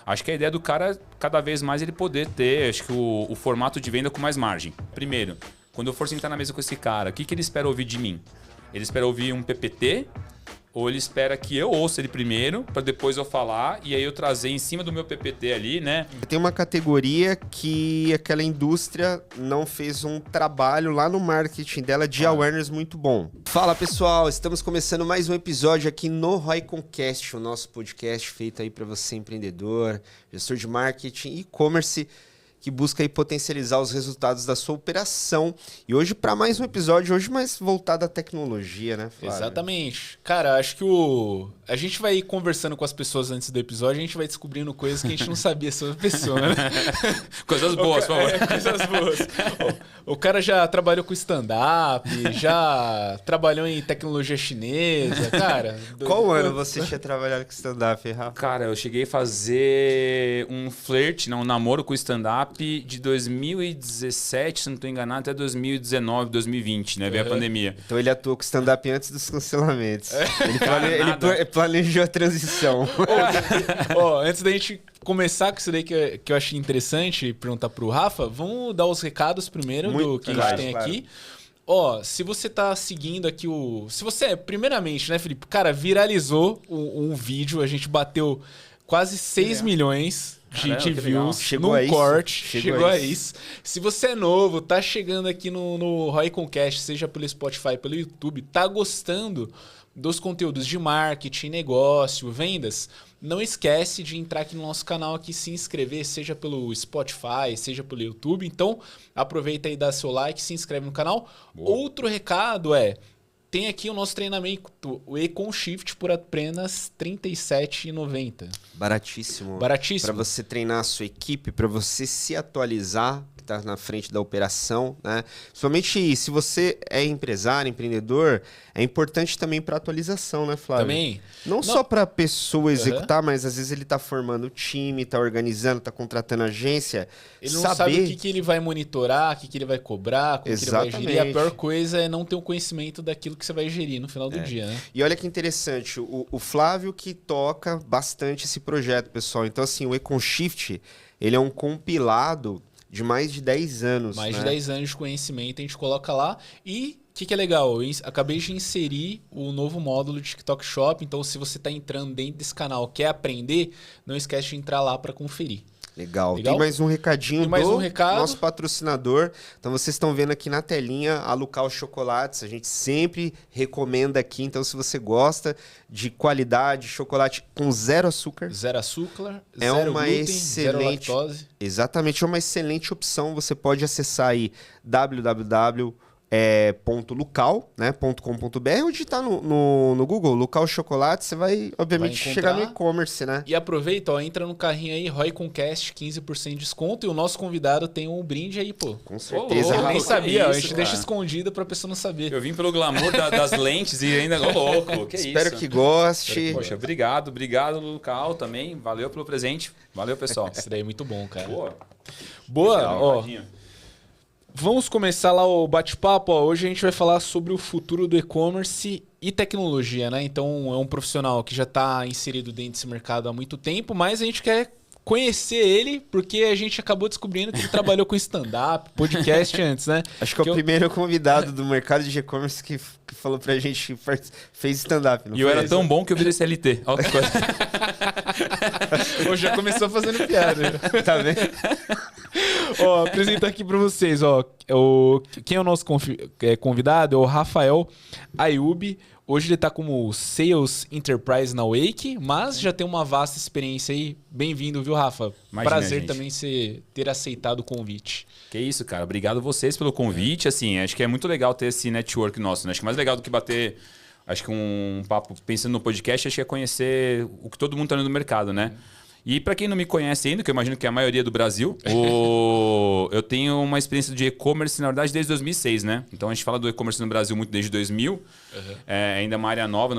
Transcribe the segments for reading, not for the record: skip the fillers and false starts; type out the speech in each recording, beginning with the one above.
Acho que a ideia do cara, cada vez mais, ele poder ter, acho que o formato de venda com mais margem. Primeiro, quando eu for sentar na mesa com esse cara, o que ele espera ouvir de mim? Ele espera ouvir um PPT? Ou ele espera que eu ouça ele primeiro, para depois eu falar, e aí eu trazer em cima do meu PPT ali, né? Tem uma categoria que aquela indústria não fez um trabalho lá no marketing dela de awareness muito bom. Fala pessoal, estamos começando mais um episódio aqui no RoyconCast, o nosso podcast feito aí para você empreendedor, gestor de marketing, e-commerce, que busca aí potencializar os resultados da sua operação. E hoje para mais um episódio, hoje mais voltado à tecnologia, né, Flávio? Exatamente. Cara, acho que a gente vai conversando com as pessoas antes do episódio, a gente vai descobrindo coisas que a gente não sabia sobre a pessoa, né? Coisas boas, por favor. Coisas boas. O cara já trabalhou com stand-up, já trabalhou em tecnologia chinesa, cara. Qual ano você tinha trabalhado com stand-up, Rafa? Cara, eu cheguei a fazer um flerte, um namoro com stand-up de 2017, se não estou enganado, até 2019, 2020, né? Veio a pandemia. Então ele atuou com stand-up antes dos cancelamentos. Ele planejou a transição. Antes da gente começar com isso daí que eu achei interessante perguntar pro Rafa, vamos dar os recados primeiro do que a gente tem aqui. Se você tá seguindo aqui Se você, primeiramente, né, Felipe? Cara, viralizou um vídeo, a gente bateu quase 6 milhões de views num corte. Chegou a isso. Se você é novo, tá chegando aqui no RoyconCast, seja pelo Spotify, pelo YouTube, tá gostando dos conteúdos de marketing, negócio, vendas, não esquece de entrar aqui no nosso canal aqui, se inscrever, seja pelo Spotify, seja pelo YouTube. Então, aproveita e dá seu like, se inscreve no canal. Boa. Outro recado tem aqui o nosso treinamento, o EconShift, por apenas R$ 37,90. Baratíssimo. Baratíssimo. Para você treinar a sua equipe, para você se atualizar, que está na frente da operação, né? Somente se você é empresário, empreendedor, é importante também para atualização, né, Flávio? Também. Não só para a pessoa executar, mas às vezes ele está formando time, está organizando, está contratando agência. Ele não sabe o que ele vai monitorar, o que ele vai cobrar, como que ele vai gerir. A pior coisa é não ter um conhecimento daquilo que você vai gerir no final do dia, né? E olha que interessante, o Flávio que toca bastante esse projeto, pessoal. Então, assim, o EconShift, ele é um compilado de mais de 10 anos. Mais de 10 anos de conhecimento, a gente coloca lá. E o que é legal? Eu acabei de inserir o novo módulo de TikTok Shop. Então, se você está entrando dentro desse canal, quer aprender, não esquece de entrar lá para conferir. Legal. Tem mais um recadinho nosso patrocinador. Então, vocês estão vendo aqui na telinha a Lucal Chocolates. A gente sempre recomenda aqui. Então, se você gosta de qualidade, chocolate com zero açúcar. Zero açúcar, é zero uma glúten, excelente, zero lactose. Exatamente, é uma excelente opção. Você pode acessar aí www.lucal, né, .com.br, ou digitar no Google, Lucal Chocolate, você vai, obviamente, chegar no e-commerce, né? E aproveita, entra no carrinho aí, RoyconCast, 15% de desconto, e o nosso convidado tem um brinde aí, pô. Com certeza. Eu nem sabia, a gente deixa escondido pra pessoa não saber. Eu vim pelo glamour das lentes e ainda louco, que Espero isso? que goste. Poxa, obrigado, Lucal, também, valeu pelo presente, valeu, pessoal. Isso daí é muito bom, cara. Boa, Vamos começar lá o bate-papo. Hoje a gente vai falar sobre o futuro do e-commerce e tecnologia, né? Então é um profissional que já está inserido dentro desse mercado há muito tempo, mas a gente quer conhecer ele porque a gente acabou descobrindo que ele trabalhou com stand-up, podcast antes, né? Acho que é o primeiro convidado do mercado de e-commerce que falou pra gente que fez stand-up. E eu era tão bom que eu virei CLT. Olha que coisa. Hoje já começou fazendo piada. Tá vendo? Apresentar aqui para vocês, quem é o nosso convidado é o Rafael Ayub. Hoje ele está como Sales Enterprise na Wake, mas já tem uma vasta experiência aí. Bem-vindo, viu, Rafa? Imagina, prazer gente. Também ter aceitado o convite. Que isso, cara. Obrigado a vocês pelo convite. Assim, acho que é muito legal ter esse network nosso, né? Acho que mais legal do que bater, acho que um papo pensando no podcast, acho que é conhecer o que todo mundo está no mercado, né? E para quem não me conhece ainda, que eu imagino que é a maioria do Brasil, eu tenho uma experiência de e-commerce, na verdade, desde 2006, né? Então a gente fala do e-commerce no Brasil muito desde 2000. Ainda é uma área nova,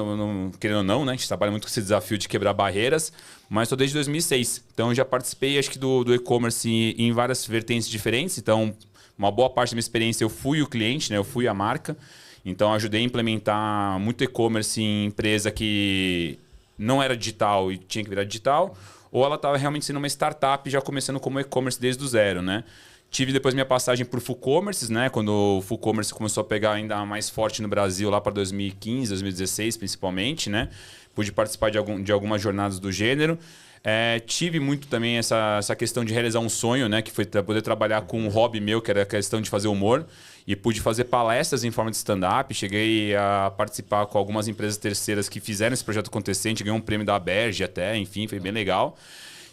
querendo ou não, né? A gente trabalha muito com esse desafio de quebrar barreiras, mas estou desde 2006. Então eu já participei, acho que do e-commerce em várias vertentes diferentes. Então, uma boa parte da minha experiência eu fui o cliente, né? Eu fui a marca. Então ajudei a implementar muito e-commerce em empresa que não era digital e tinha que virar digital. ou ela estava realmente sendo uma startup já começando como e-commerce desde o zero, né? Tive depois minha passagem por Full Commerce, né? Quando o Full Commerce começou a pegar ainda mais forte no Brasil, lá para 2015, 2016 principalmente, né? Pude participar de algumas jornadas do gênero. Tive muito também essa questão de realizar um sonho, né? Que foi poder trabalhar com um hobby meu, que era a questão de fazer humor. E pude fazer palestras em forma de stand-up. Cheguei a participar com algumas empresas terceiras que fizeram esse projeto acontecer. A gente ganhou um prêmio da Aberge até, enfim, foi bem legal.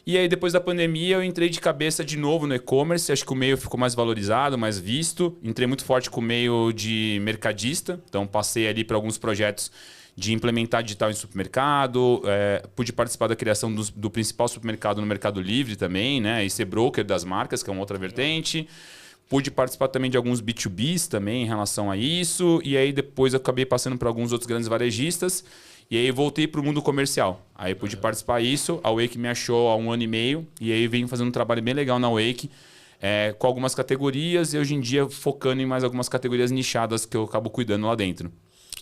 E aí, depois da pandemia, eu entrei de cabeça de novo no e-commerce. Acho que o meio ficou mais valorizado, mais visto. Entrei muito forte com o meio de mercadista. Então, passei ali para alguns projetos de implementar digital em supermercado. Pude participar da criação do principal supermercado no Mercado Livre também, né? E ser broker das marcas, que é uma outra vertente. Pude participar também de alguns B2Bs também em relação a isso. E aí, depois, eu acabei passando por alguns outros grandes varejistas. E aí voltei para o mundo comercial. Aí pude participar disso. A Wake me achou há 1 ano e meio. E aí venho fazendo um trabalho bem legal na Wake. Com algumas categorias. E hoje em dia focando em mais algumas categorias nichadas que eu acabo cuidando lá dentro.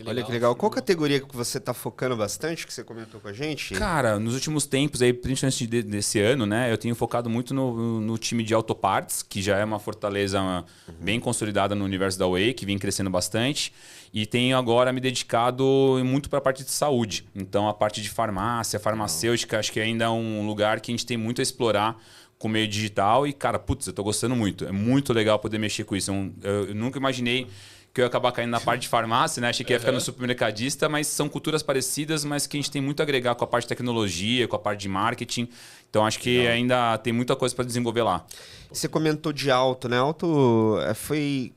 Olha que legal. Qual categoria que você está focando bastante, que você comentou com a gente? Cara, nos últimos tempos, aí, principalmente desse ano, né, eu tenho focado muito no time de autoparts, que já é uma fortaleza bem consolidada no universo da Wake, que vem crescendo bastante. E tenho agora me dedicado muito para a parte de saúde. Então, a parte de farmácia, farmacêutica, acho que ainda é um lugar que a gente tem muito a explorar com o meio digital. E, cara, putz, eu tô gostando muito. É muito legal poder mexer com isso. Eu nunca imaginei que eu ia acabar caindo na parte de farmácia, né? Achei que ia ficar no supermercadista, mas são culturas parecidas, mas que a gente tem muito a agregar com a parte de tecnologia, com a parte de marketing. Então, acho que ainda tem muita coisa para desenvolver lá. Você comentou de auto, né? Auto foi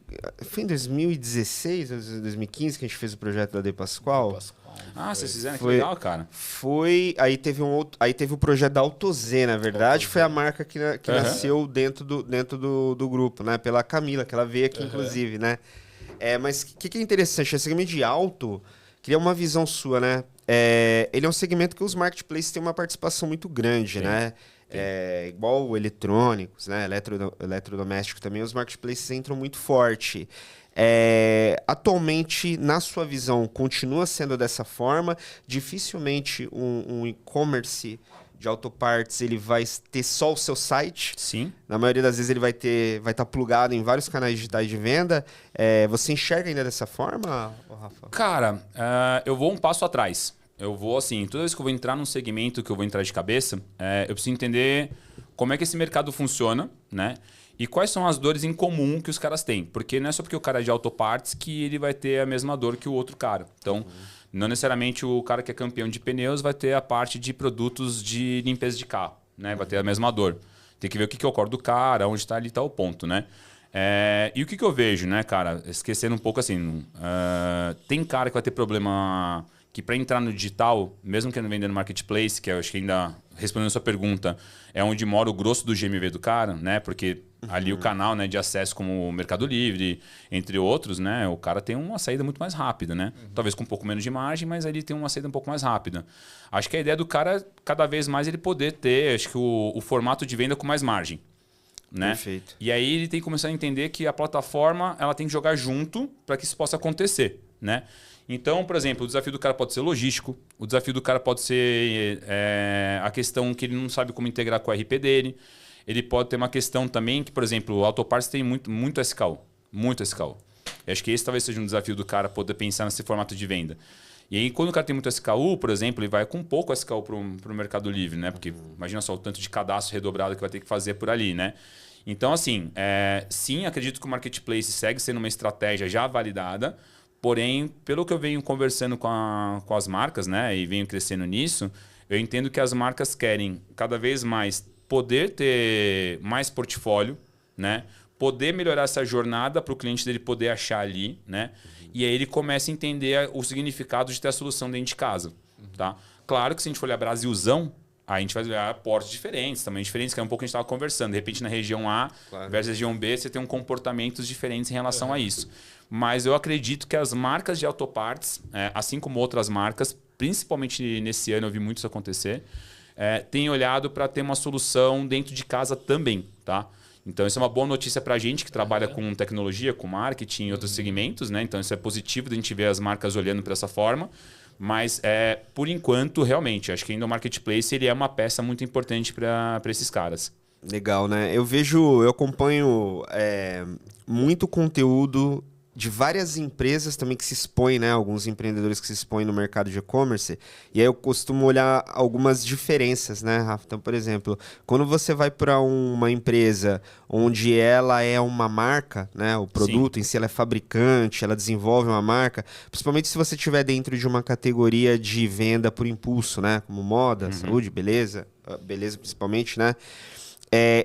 em 2016, 2015 que a gente fez o projeto da De Pascoal. Vocês fizeram? Que legal, cara. Foi. Aí teve o projeto da AutoZ, na verdade. Foi a marca que nasceu dentro do grupo, né? Pela Camila, que ela veio aqui, inclusive, né? Mas o que é interessante? Esse segmento de auto, queria uma visão sua, né? Ele é um segmento que os marketplaces têm uma participação muito grande, né? Igual eletrônicos, né? Eletrodoméstico também, os marketplaces entram muito forte. Atualmente, na sua visão, continua sendo dessa forma? Dificilmente um e-commerce de autoparts ele vai ter só o seu site. Sim. Na maioria das vezes ele vai estar plugado em vários canais digitais de venda. Você enxerga ainda dessa forma, Rafa? Cara, eu vou um passo atrás. Eu vou assim, toda vez que eu vou entrar num segmento que eu vou entrar de cabeça, eu preciso entender como é que esse mercado funciona, né? E quais são as dores em comum que os caras têm. Porque não é só porque o cara é de autoparts que ele vai ter a mesma dor que o outro cara. Então, não necessariamente o cara que é campeão de pneus vai ter a parte de produtos de limpeza de carro, né? Vai ter a mesma dor. Tem que ver o que ocorre do cara, onde está ali tá o ponto, né? E o que eu vejo, né, cara? Esquecendo um pouco assim, tem cara que vai ter problema que para entrar no digital, mesmo que não vendendo no marketplace, que eu acho que ainda, respondendo a sua pergunta, é onde mora o grosso do GMV do cara, né? Porque ali o canal, né, de acesso como o Mercado Livre, entre outros, né? O cara tem uma saída muito mais rápida, né? Talvez com um pouco menos de margem, mas ali tem uma saída um pouco mais rápida. Acho que a ideia do cara, cada vez mais, ele poder ter, acho que o formato de venda com mais margem. Né? Perfeito. E aí ele tem que começar a entender que a plataforma ela tem que jogar junto para que isso possa acontecer, né? Então, por exemplo, o desafio do cara pode ser logístico, o desafio do cara pode ser a questão que ele não sabe como integrar com o RP dele. Ele pode ter uma questão também que, por exemplo, o Autoparts tem muito SKU. Muito SKU. Eu acho que esse talvez seja um desafio do cara poder pensar nesse formato de venda. E aí, quando o cara tem muito SKU, por exemplo, ele vai com pouco SKU para o Mercado Livre, né? Porque imagina só o tanto de cadastro redobrado que vai ter que fazer por ali, né? Então, assim, sim, acredito que o Marketplace segue sendo uma estratégia já validada, porém, pelo que eu venho conversando com as marcas, né, e venho crescendo nisso, eu entendo que as marcas querem cada vez mais poder ter mais portfólio, né, poder melhorar essa jornada para o cliente dele poder achar ali, né, e aí ele começa a entender o significado de ter a solução dentro de casa. Tá? Claro que se a gente for olhar Brasilzão, aí a gente vai olhar portos diferentes, tamanhos diferentes, que é um pouco que a gente estava conversando. De repente, na região A versus região B, você tem comportamentos diferentes em relação a isso. Mas eu acredito que as marcas de autoparts, assim como outras marcas, principalmente nesse ano eu vi muito isso acontecer, têm olhado para ter uma solução dentro de casa também. Tá? Então, isso é uma boa notícia para a gente que trabalha com tecnologia, com marketing e outros segmentos. Né? Então, isso é positivo de a gente ver as marcas olhando para essa forma. Mas, por enquanto, realmente, acho que ainda o Marketplace ele é uma peça muito importante para esses caras. Legal, né? Eu acompanho muito conteúdo de várias empresas também que se expõem, né? Alguns empreendedores que se expõem no mercado de e-commerce. E aí eu costumo olhar algumas diferenças, né, Rafa? Então, por exemplo, quando você vai para uma empresa onde ela é uma marca, né? O produto em si ela é fabricante, ela desenvolve uma marca, principalmente se você estiver dentro de uma categoria de venda por impulso, né? Como moda, saúde, beleza principalmente, né?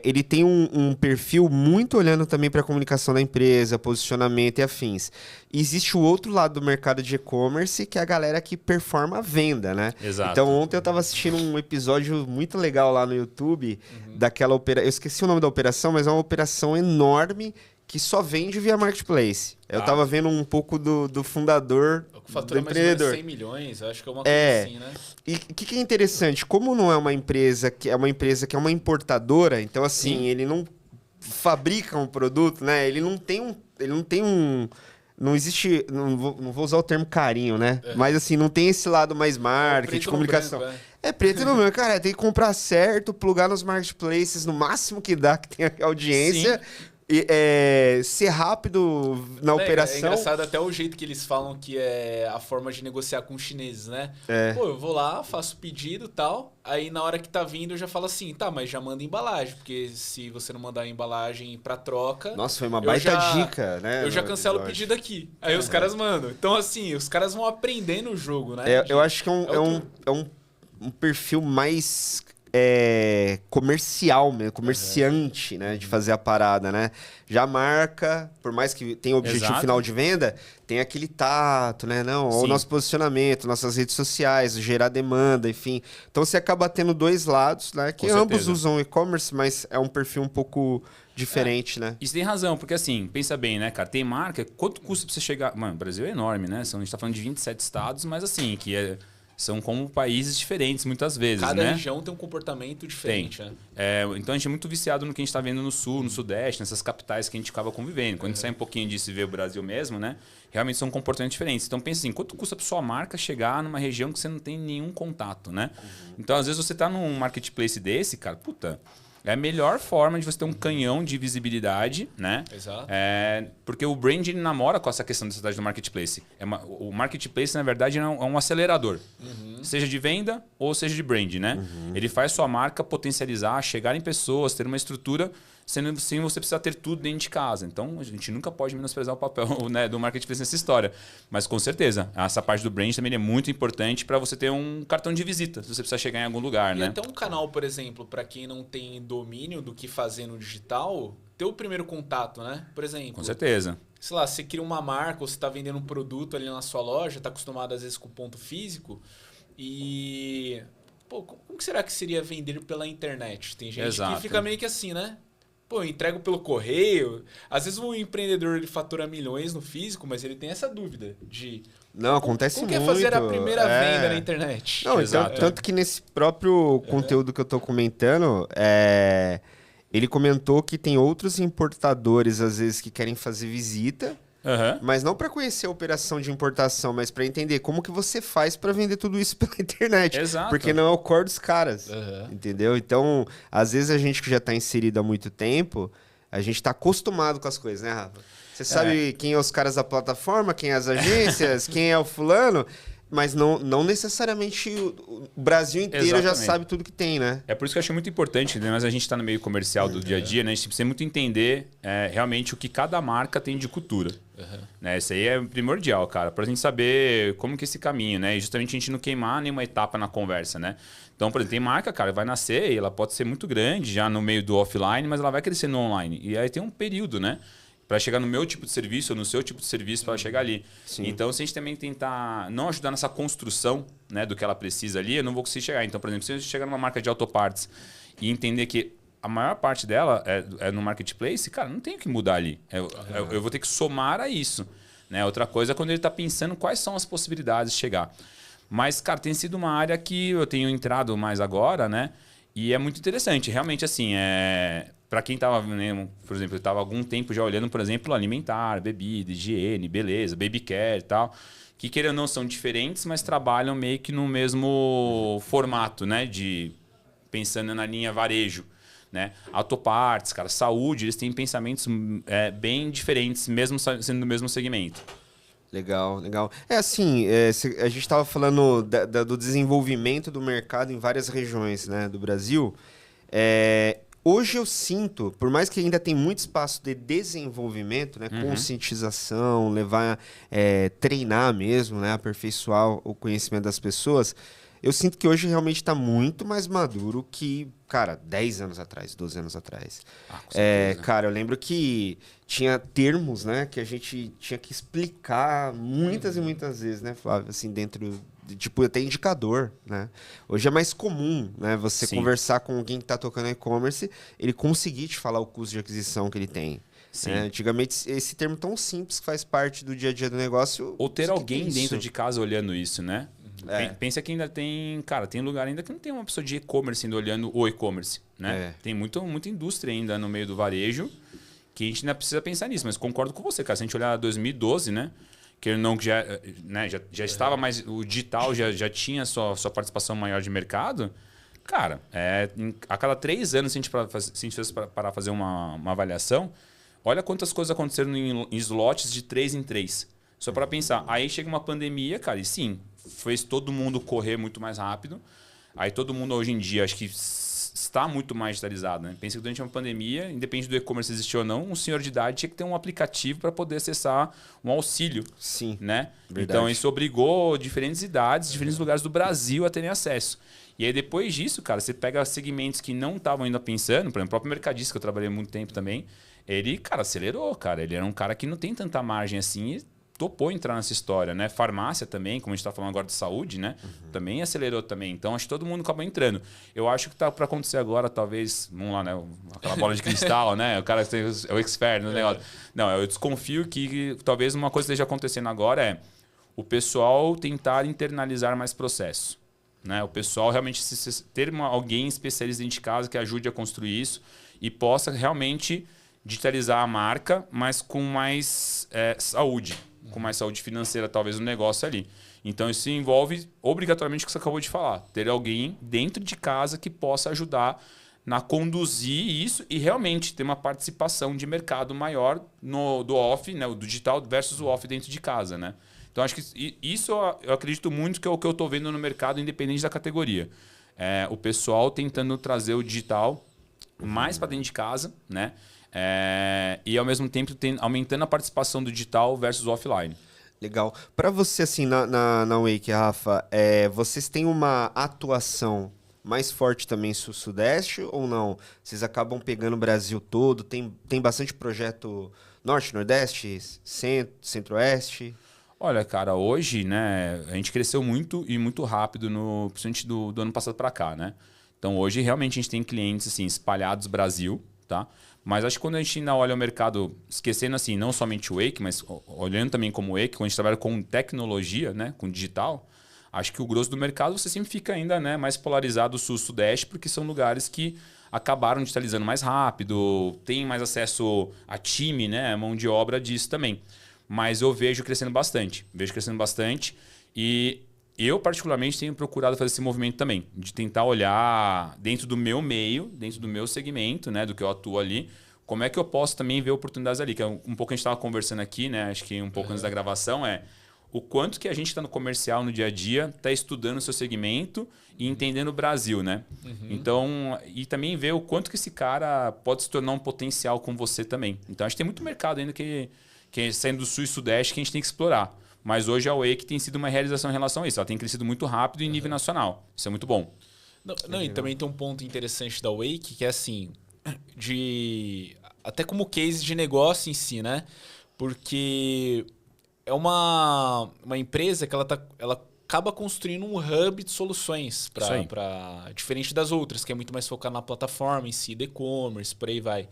Ele tem um perfil muito olhando também para a comunicação da empresa, posicionamento e afins. E existe o outro lado do mercado de e-commerce, que é a galera que performa a venda, né? Exato. Então, ontem eu estava assistindo um episódio muito legal lá no YouTube, daquela operação. Eu esqueci o nome da operação, mas é uma operação enorme que só vende via Marketplace. Eu estava vendo um pouco do fundador, do empreendedor. 100 milhões, acho que é uma coisa assim, né? E o que é interessante, como não é uma empresa que é uma importadora, então assim, ele não fabrica um produto, né? Ele não tem um não existe, não vou usar o termo carinho, né? Mas assim, não tem esse lado mais marketing, comunicação. Branco, É preto e no branco, cara, tem que comprar certo, plugar nos marketplaces no máximo que dá, que tem audiência. Sim. Ser rápido na operação. É engraçado até o jeito que eles falam que é a forma de negociar com os chineses, né? Pô, eu vou lá, faço o pedido e tal, aí na hora que tá vindo eu já falo assim, tá, mas já manda embalagem, porque se você não mandar a embalagem pra troca... Nossa, foi uma baita dica, né? Eu já cancelo o pedido aqui. Aí os caras mandam. Então assim, os caras vão aprendendo o jogo, né? Eu acho que é um perfil mais... comercial mesmo, comerciante, né, de fazer a parada, né? Já a marca, por mais que tenha o objetivo final de venda, tem aquele tato, né? Não, o nosso posicionamento, nossas redes sociais, gerar demanda, enfim. Então você acaba tendo dois lados, né? Que ambos usam e-commerce, mas é um perfil um pouco diferente, né? Isso tem razão, porque assim, pensa bem, né, cara? Tem marca, quanto custa pra você chegar... Mano, o Brasil é enorme, né? A gente tá falando de 27 estados, mas assim, são como países diferentes, muitas vezes, Cada né? região tem um comportamento diferente, né? Então a gente é muito viciado no que a gente está vendo no sul, no sudeste, nessas capitais que a gente acaba convivendo. Quando a gente sai um pouquinho disso e vê o Brasil mesmo, né? Realmente são comportamentos diferentes. Então pensa assim, quanto custa para sua marca chegar numa região que você não tem nenhum contato, né? Então às vezes você está num marketplace desse, cara, puta... É a melhor forma de você ter um canhão de visibilidade, né? Exato. Porque o brand ele namora com essa questão da cidade do marketplace. O marketplace, na verdade, é um acelerador. Seja de venda ou seja de brand, né? Ele faz sua marca potencializar, chegar em pessoas, ter uma estrutura, sendo assim você precisa ter tudo dentro de casa. Então, a gente nunca pode menosprezar o papel, né, do marketplace nessa história. Mas, com certeza, essa parte do brand também é muito importante para você ter um cartão de visita, se você precisar chegar em algum lugar, né? E até um canal, por exemplo, para quem não tem domínio do que fazer no digital, ter o primeiro contato, né? Por exemplo... Com certeza. Sei lá, você cria uma marca ou você está vendendo um produto ali na sua loja, está acostumado às vezes com o ponto físico e... Pô, como que será que seria vender pela internet? Tem gente que fica meio que assim, né? Pô, eu entrego pelo correio. Às vezes um empreendedor ele fatura milhões no físico, mas ele tem essa dúvida de... Não, acontece muito. Como que é fazer a primeira venda na internet? Não, tanto que nesse próprio conteúdo que eu tô comentando, ele comentou que tem outros importadores, às vezes, que querem fazer visita, mas não para conhecer a operação de importação, mas para entender como que você faz para vender tudo isso pela internet. Exato. Porque não é o core dos caras, entendeu? Então, às vezes a gente que já está inserido há muito tempo, a gente está acostumado com as coisas, né, Rafa? Você sabe quem é os caras da plataforma, quem é as agências, quem é o fulano... Mas não necessariamente o Brasil inteiro já sabe tudo que tem, né? É por isso que eu achei muito importante, né? Mas a gente está no meio comercial do dia a dia, né? A gente precisa muito entender realmente o que cada marca tem de cultura. Né? Isso aí é primordial, cara, para a gente saber como que é esse caminho, né? E justamente a gente não queimar nenhuma etapa na conversa, né? Então, por exemplo, tem marca, cara, vai nascer e ela pode ser muito grande já no meio do offline, mas ela vai crescer no online. E aí tem um período, né? Para chegar no meu tipo de serviço ou no seu tipo de serviço para chegar ali. Sim. Então, se a gente também tentar não ajudar nessa construção, né, do que ela precisa ali, eu não vou conseguir chegar. Então, por exemplo, se eu chegar numa marca de autopartes e entender que a maior parte dela é no marketplace, cara, não tem o que mudar ali. Eu vou ter que somar a isso. Né? Outra coisa é quando ele está pensando quais são as possibilidades de chegar. Mas, cara, tem sido uma área que eu tenho entrado mais agora, né? E é muito interessante, realmente, assim, para quem estava, né, por exemplo, eu estava há algum tempo já olhando, por exemplo, alimentar, bebida, higiene, beleza, baby care e tal, que querendo ou não são diferentes, mas trabalham meio que no mesmo formato, né, pensando na linha varejo, né? Autopartes, cara, saúde, eles têm pensamentos bem diferentes, mesmo sendo do mesmo segmento. Legal, legal. Assim, a gente estava falando do desenvolvimento do mercado em várias regiões, né, do Brasil. Hoje eu sinto, por mais que ainda tem muito espaço de desenvolvimento, né, conscientização, levar, treinar mesmo, né, aperfeiçoar o conhecimento das pessoas, eu sinto que hoje realmente está muito mais maduro que, cara, 10 anos atrás, 12 anos atrás. Com certeza. Cara, eu lembro que tinha termos, né, que a gente tinha que explicar muitas e muitas vezes, né, Flávio, assim, dentro, tipo, até indicador, né? Hoje é mais comum, né, você conversar com alguém que está tocando e-commerce, ele conseguir te falar o custo de aquisição que ele tem. Antigamente, esse termo tão simples que faz parte do dia a dia do negócio... Ou ter alguém dentro de casa olhando isso, né? Pensa que ainda tem lugar ainda que não tem uma pessoa de e-commerce ainda olhando o e-commerce, né? Tem muita indústria ainda no meio do varejo que a gente ainda precisa pensar nisso, mas concordo com você, cara. Se a gente olhar 2012, né? Que já estava mais... O digital já tinha sua participação maior de mercado. Cara, a cada 3 anos, se a gente fosse parar fazer uma avaliação, olha quantas coisas aconteceram em slots de 3 em 3. Só para pensar. Aí chega uma pandemia, cara, e sim, fez todo mundo correr muito mais rápido. Aí todo mundo hoje em dia, acho que está muito mais digitalizado, né? Pensa que durante uma pandemia, independente do e-commerce existir ou não, um senhor de idade tinha que ter um aplicativo para poder acessar um auxílio. Sim. Né? Verdade. Então isso obrigou diferentes idades, diferentes lugares do Brasil a terem acesso. E aí depois disso, cara, você pega segmentos que não estavam ainda pensando, por exemplo, o próprio mercadista, que eu trabalhei há muito tempo também, ele, cara, acelerou, cara. Ele era um cara que não tem tanta margem assim e topou entrar nessa história, né? Farmácia também, como a gente está falando agora de saúde, né? Também acelerou também. Então, acho que todo mundo acabou entrando. Eu acho que tá para acontecer agora, talvez, vamos lá, né? Aquela bola de cristal, né? O cara é o expert no negócio. Não, eu desconfio que talvez uma coisa que esteja acontecendo agora o pessoal tentar internalizar mais processo, né? O pessoal realmente ter alguém especialista dentro de casa que ajude a construir isso e possa realmente digitalizar a marca, mas com mais saúde. Com mais saúde financeira, talvez, no negócio ali. Então, isso envolve, obrigatoriamente, o que você acabou de falar. Ter alguém dentro de casa que possa ajudar na conduzir isso e realmente ter uma participação de mercado maior do off, né, o digital versus o off dentro de casa, né? Então, acho que isso eu acredito muito que é o que eu estou vendo no mercado, independente da categoria. O pessoal tentando trazer o digital mais para dentro de casa, né? E ao mesmo tempo aumentando a participação do digital versus o offline. Legal. Para você, assim, na Wake, Rafa, vocês têm uma atuação mais forte também sul-sudeste ou não? Vocês acabam pegando o Brasil todo? Tem bastante projeto norte, nordeste, centro-oeste? Olha, cara, hoje, né, a gente cresceu muito e muito rápido, principalmente do ano passado para cá, né? Então, hoje, realmente, a gente tem clientes assim, espalhados no Brasil, tá? Mas acho que quando a gente ainda olha o mercado, esquecendo assim, não somente o Wake, mas olhando também como o Wake, quando a gente trabalha com tecnologia, né, com digital, acho que o grosso do mercado você sempre fica ainda, né, mais polarizado sul-sudeste, porque são lugares que acabaram digitalizando mais rápido, tem mais acesso a time, né, mão de obra disso também. Mas eu vejo crescendo bastante. E eu, particularmente, tenho procurado fazer esse movimento também, de tentar olhar dentro do meu meio, dentro do meu segmento, né, do que eu atuo ali, como é que eu posso também ver oportunidades ali. Que é um pouco a gente estava conversando aqui, né, acho que um pouco antes da gravação, o quanto que a gente está no comercial no dia a dia, está estudando o seu segmento e entendendo o Brasil, né? Então, e também ver o quanto que esse cara pode se tornar um potencial com você também. Então, acho que tem muito mercado ainda que saindo do sul e sudeste que a gente tem que explorar. Mas hoje a Wake tem sido uma realização em relação a isso. Ela tem crescido muito rápido em nível nacional. Isso é muito bom. Não, e também tem um ponto interessante da Wake, que é assim, até como case de negócio em si, né? Porque é uma empresa que ela acaba construindo um hub de soluções diferente das outras, que é muito mais focado na plataforma em si, de e-commerce, por aí vai.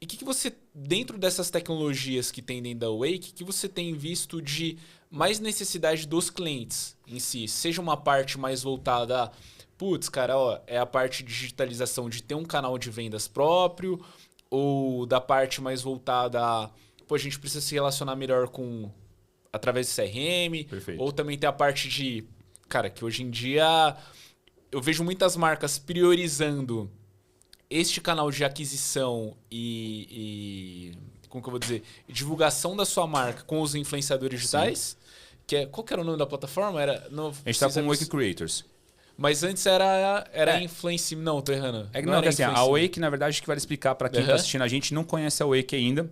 E o que você, dentro dessas tecnologias que tem dentro da Wake, que você tem visto de mais necessidade dos clientes em si? Seja uma parte mais voltada putz, cara, ó, é a parte de digitalização de ter um canal de vendas próprio, ou da parte mais voltada a, pô, a gente precisa se relacionar melhor com através do CRM, Perfeito. ou também tem a parte de, cara, que hoje em dia eu vejo muitas marcas priorizando este canal de aquisição e como que eu vou dizer, divulgação da sua marca com os influenciadores digitais, que é, qual que era o nome da plataforma? Era, a gente está com o Wake Creators. Mas antes era Influence... Não, tô errando. É que não, assim, a Wake, na verdade, acho que vale explicar para quem está assistindo a gente, não conhece a Wake ainda.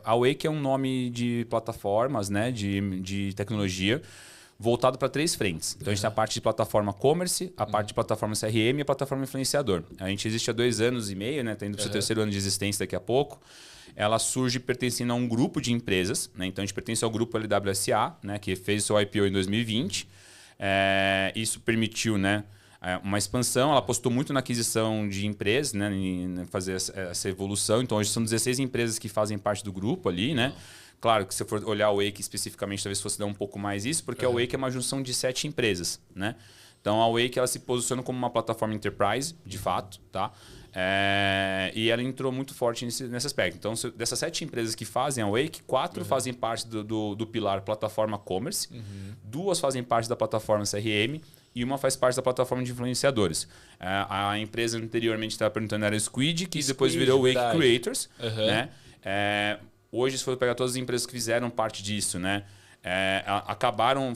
A Wake é um nome de plataformas, né, de tecnologia, voltado para 3 frentes. Então, a gente tem a parte de plataforma commerce, a parte de plataforma CRM e a plataforma influenciador. A gente existe há 2 anos e meio, né, está indo para o seu 3º ano de existência daqui a pouco. Ela surge pertencendo a um grupo de empresas, né? Então, a gente pertence ao grupo LWSA, né, que fez o seu IPO em 2020. Isso permitiu, né, uma expansão. Ela apostou muito na aquisição de empresas, né, em fazer essa evolução. Então, hoje são 16 empresas que fazem parte do grupo ali, né? Claro que se você for olhar o Wake especificamente, talvez fosse dar um pouco mais isso, porque a Wake é uma junção de 7 empresas, né? Então, a Wake ela se posiciona como uma plataforma enterprise, de fato, tá? E ela entrou muito forte nesse aspecto. Então, dessas 7 empresas que fazem a Wake, 4 fazem parte do pilar plataforma commerce, 2 fazem parte da plataforma CRM e 1 faz parte da plataforma de influenciadores. A empresa anteriormente estava perguntando era Squid, que depois virou Wake Creators. Né? Hoje, se for pegar todas as empresas que fizeram parte disso, né? Acabaram,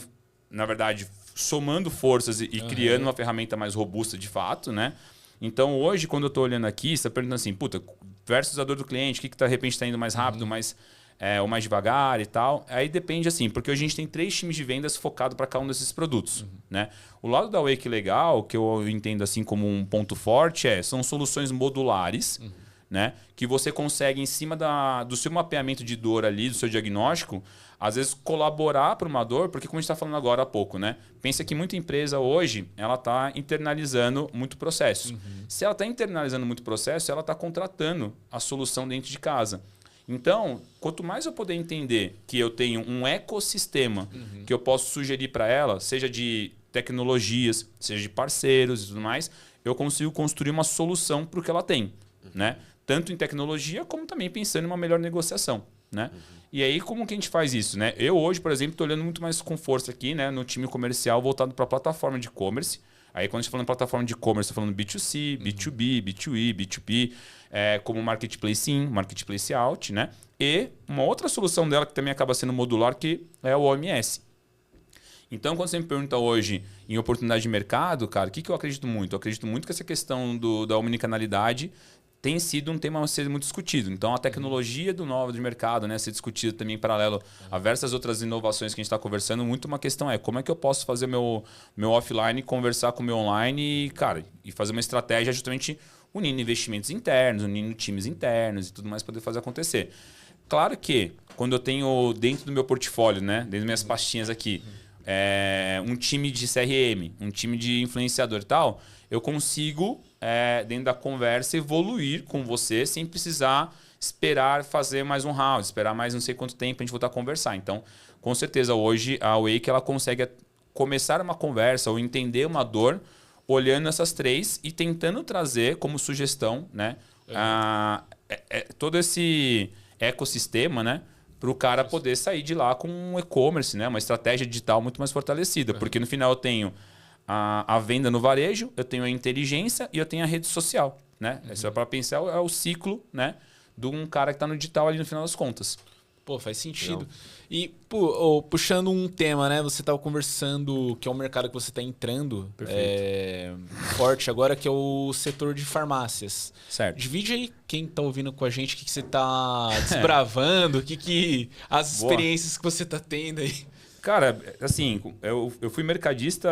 na verdade, somando forças e criando uma ferramenta mais robusta de fato, né? Então, hoje, quando eu estou olhando aqui, você está perguntando assim, puta, versus a dor do cliente, o que de repente está indo mais rápido, ou mais devagar e tal. Aí depende assim, porque hoje a gente tem 3 times de vendas focados para cada um desses produtos. Né? O lado da Wake legal, que eu entendo assim como um ponto forte, são soluções modulares, né? Que você consegue, em cima do seu mapeamento de dor ali, do seu diagnóstico, às vezes colaborar para uma dor, porque como a gente está falando agora há pouco, né? Pensa que muita empresa hoje ela está internalizando muito processo. Se ela está internalizando muito processo, ela está contratando a solução dentro de casa. Então, quanto mais eu puder entender que eu tenho um ecossistema que eu posso sugerir para ela, seja de tecnologias, seja de parceiros e tudo mais, eu consigo construir uma solução para o que ela tem, né? Tanto em tecnologia, como também pensando em uma melhor negociação, né? E aí, como que a gente faz isso, né? Eu hoje, por exemplo, estou olhando muito mais com força aqui, né, no time comercial voltado para a plataforma de e-commerce. Aí, quando a gente fala em plataforma de e-commerce, estou falando B2C, B2B, B2E, B2P, como Marketplace In, Marketplace Out, né? E uma outra solução dela que também acaba sendo modular, que é o OMS. Então, quando você me pergunta hoje em oportunidade de mercado, cara, o que eu acredito muito? Eu acredito muito que essa questão da omnicanalidade tem sido um tema a ser muito discutido. Então, a tecnologia do novo de mercado, né, ser discutida também em paralelo a diversas outras inovações que a gente está conversando, muito uma questão como é que eu posso fazer meu offline, conversar com o meu online e fazer uma estratégia justamente unindo investimentos internos, unindo times internos e tudo mais para poder fazer acontecer. Claro que, quando eu tenho dentro do meu portfólio, né, dentro das minhas pastinhas aqui, um time de CRM, um time de influenciador e tal, eu consigo, dentro da conversa, evoluir com você sem precisar esperar fazer mais um round, esperar mais não sei quanto tempo a gente voltar a conversar. Então, com certeza, hoje a Wake ela consegue começar uma conversa ou entender uma dor olhando essas 3 e tentando trazer como sugestão, né, todo esse ecossistema, né, para o cara poder sair de lá com um e-commerce, né, uma estratégia digital muito mais fortalecida. Porque no final eu tenho a venda no varejo, eu tenho a inteligência e eu tenho a rede social. Né? Isso é para pensar, é o ciclo, né, de um cara que está no digital ali no final das contas. Pô, faz sentido. E puxando um tema, né? Você estava conversando que é um mercado que você está entrando forte agora, que é o setor de farmácias. Certo. Divide aí quem está ouvindo com a gente, o que você está desbravando, as experiências que você está tendo aí. Cara, assim, eu fui mercadista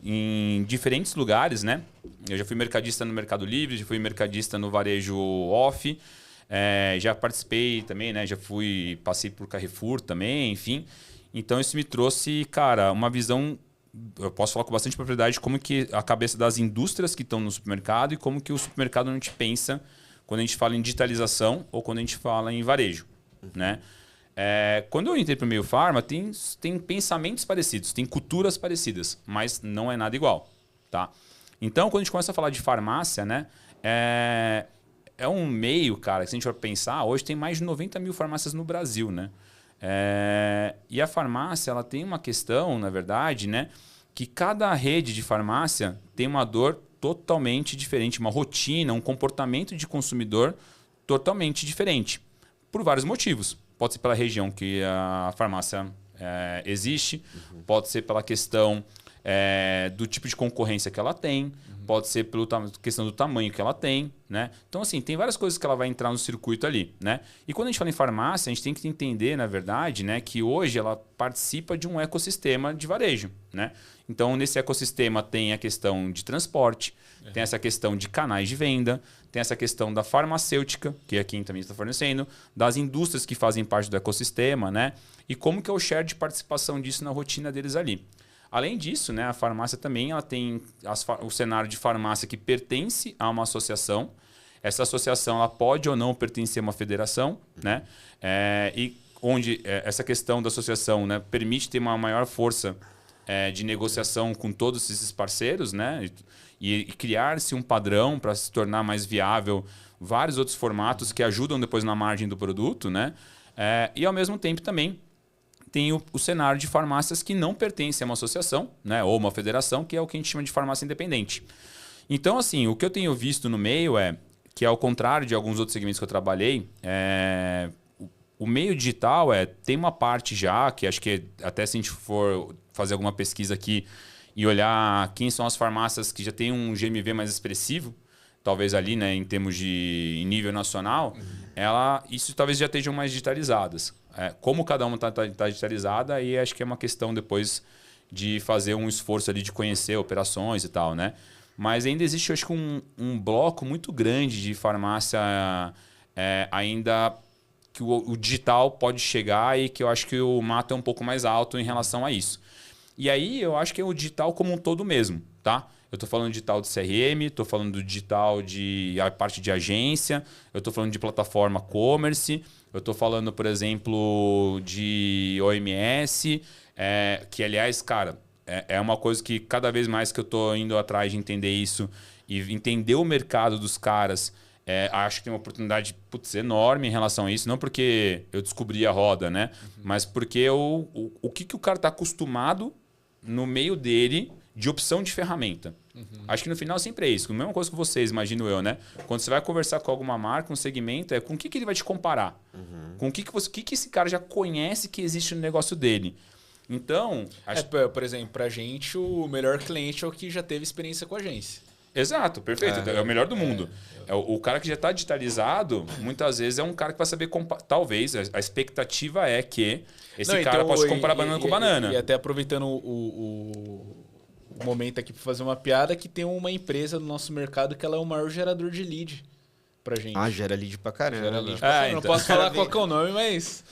em diferentes lugares, né? Eu já fui mercadista no Mercado Livre, já fui mercadista no varejo off, já participei também, né? Passei por Carrefour também, enfim. Então isso me trouxe, cara, uma visão, eu posso falar com bastante propriedade, como que a cabeça das indústrias que estão no supermercado e como que o supermercado a gente pensa quando a gente fala em digitalização ou quando a gente fala em varejo, né? Quando eu entrei para o meio farma, tem pensamentos parecidos, tem culturas parecidas, mas não é nada igual. Tá? Então, quando a gente começa a falar de farmácia, né? É um meio, cara, que se a gente for pensar, hoje tem mais de 90 mil farmácias no Brasil, né? E a farmácia, ela tem uma questão, na verdade, né? Que cada rede de farmácia tem uma dor totalmente diferente, uma rotina, um comportamento de consumidor totalmente diferente, por vários motivos. Pode ser pela região que a farmácia existe, pode ser pela questão do tipo de concorrência que ela tem, pode ser pela questão do tamanho que ela tem, né? Então, assim, tem várias coisas que ela vai entrar no circuito ali, né? E quando a gente fala em farmácia, a gente tem que entender, na verdade, né, que hoje ela participa de um ecossistema de varejo, né? Então, nesse ecossistema tem a questão de transporte, tem essa questão de canais de venda, tem essa questão da farmacêutica, que é quem também está fornecendo, das indústrias que fazem parte do ecossistema, né? E como que é o share de participação disso na rotina deles ali. Além disso, né, a farmácia também ela tem o cenário de farmácia que pertence a uma associação. Essa associação ela pode ou não pertencer a uma federação, né? E onde essa questão da associação, né, permite ter uma maior força de negociação com todos esses parceiros, né? E criar-se um padrão para se tornar mais viável vários outros formatos que ajudam depois na margem do produto, né? E ao mesmo tempo também tem o cenário de farmácias que não pertencem a uma associação, né, ou uma federação, que é o que a gente chama de farmácia independente. Então, assim, o que eu tenho visto no meio que ao contrário de alguns outros segmentos que eu trabalhei, o meio digital tem uma parte já, que acho que até se a gente for fazer alguma pesquisa aqui e olhar quem são as farmácias que já têm um GMV mais expressivo, talvez ali, né, em termos de nível nacional, isso talvez já estejam mais digitalizadas. Como cada uma está digitalizada, aí acho que é uma questão depois de fazer um esforço ali de conhecer operações e tal, né? Mas ainda existe, acho que um bloco muito grande de farmácia ainda que o digital pode chegar e que eu acho que o mato é um pouco mais alto em relação a isso. E aí eu acho que é o digital como um todo mesmo, tá? Eu estou falando de digital de CRM, estou falando do digital de a parte de agência, eu estou falando de plataforma commerce, eu estou falando, por exemplo, de OMS, que, aliás, cara, é uma coisa que cada vez mais que eu estou indo atrás de entender isso e entender o mercado dos caras, acho que tem uma oportunidade enorme em relação a isso. Não porque eu descobri a roda, né? Mas porque o que o cara está acostumado no meio dele de opção de ferramenta. Acho que no final sempre é isso. A mesma coisa que vocês, imagino eu, né? Quando você vai conversar com alguma marca, um segmento, com o que ele vai te comparar? Com o que esse cara já conhece que existe no negócio dele? Então... por exemplo, pra gente, o melhor cliente é o que já teve experiência com a agência. Exato, perfeito. É o melhor do mundo. O cara que já está digitalizado, muitas vezes é um cara que vai saber... Talvez, a expectativa é que esse cara possa comparar banana com banana. E até aproveitando o momento aqui para fazer uma piada, que tem uma empresa no nosso mercado que ela é o maior gerador de lead pra gente. Gera lead pra caramba. Gera lead pra caramba. Então. Não posso falar qual que é o nome, mas...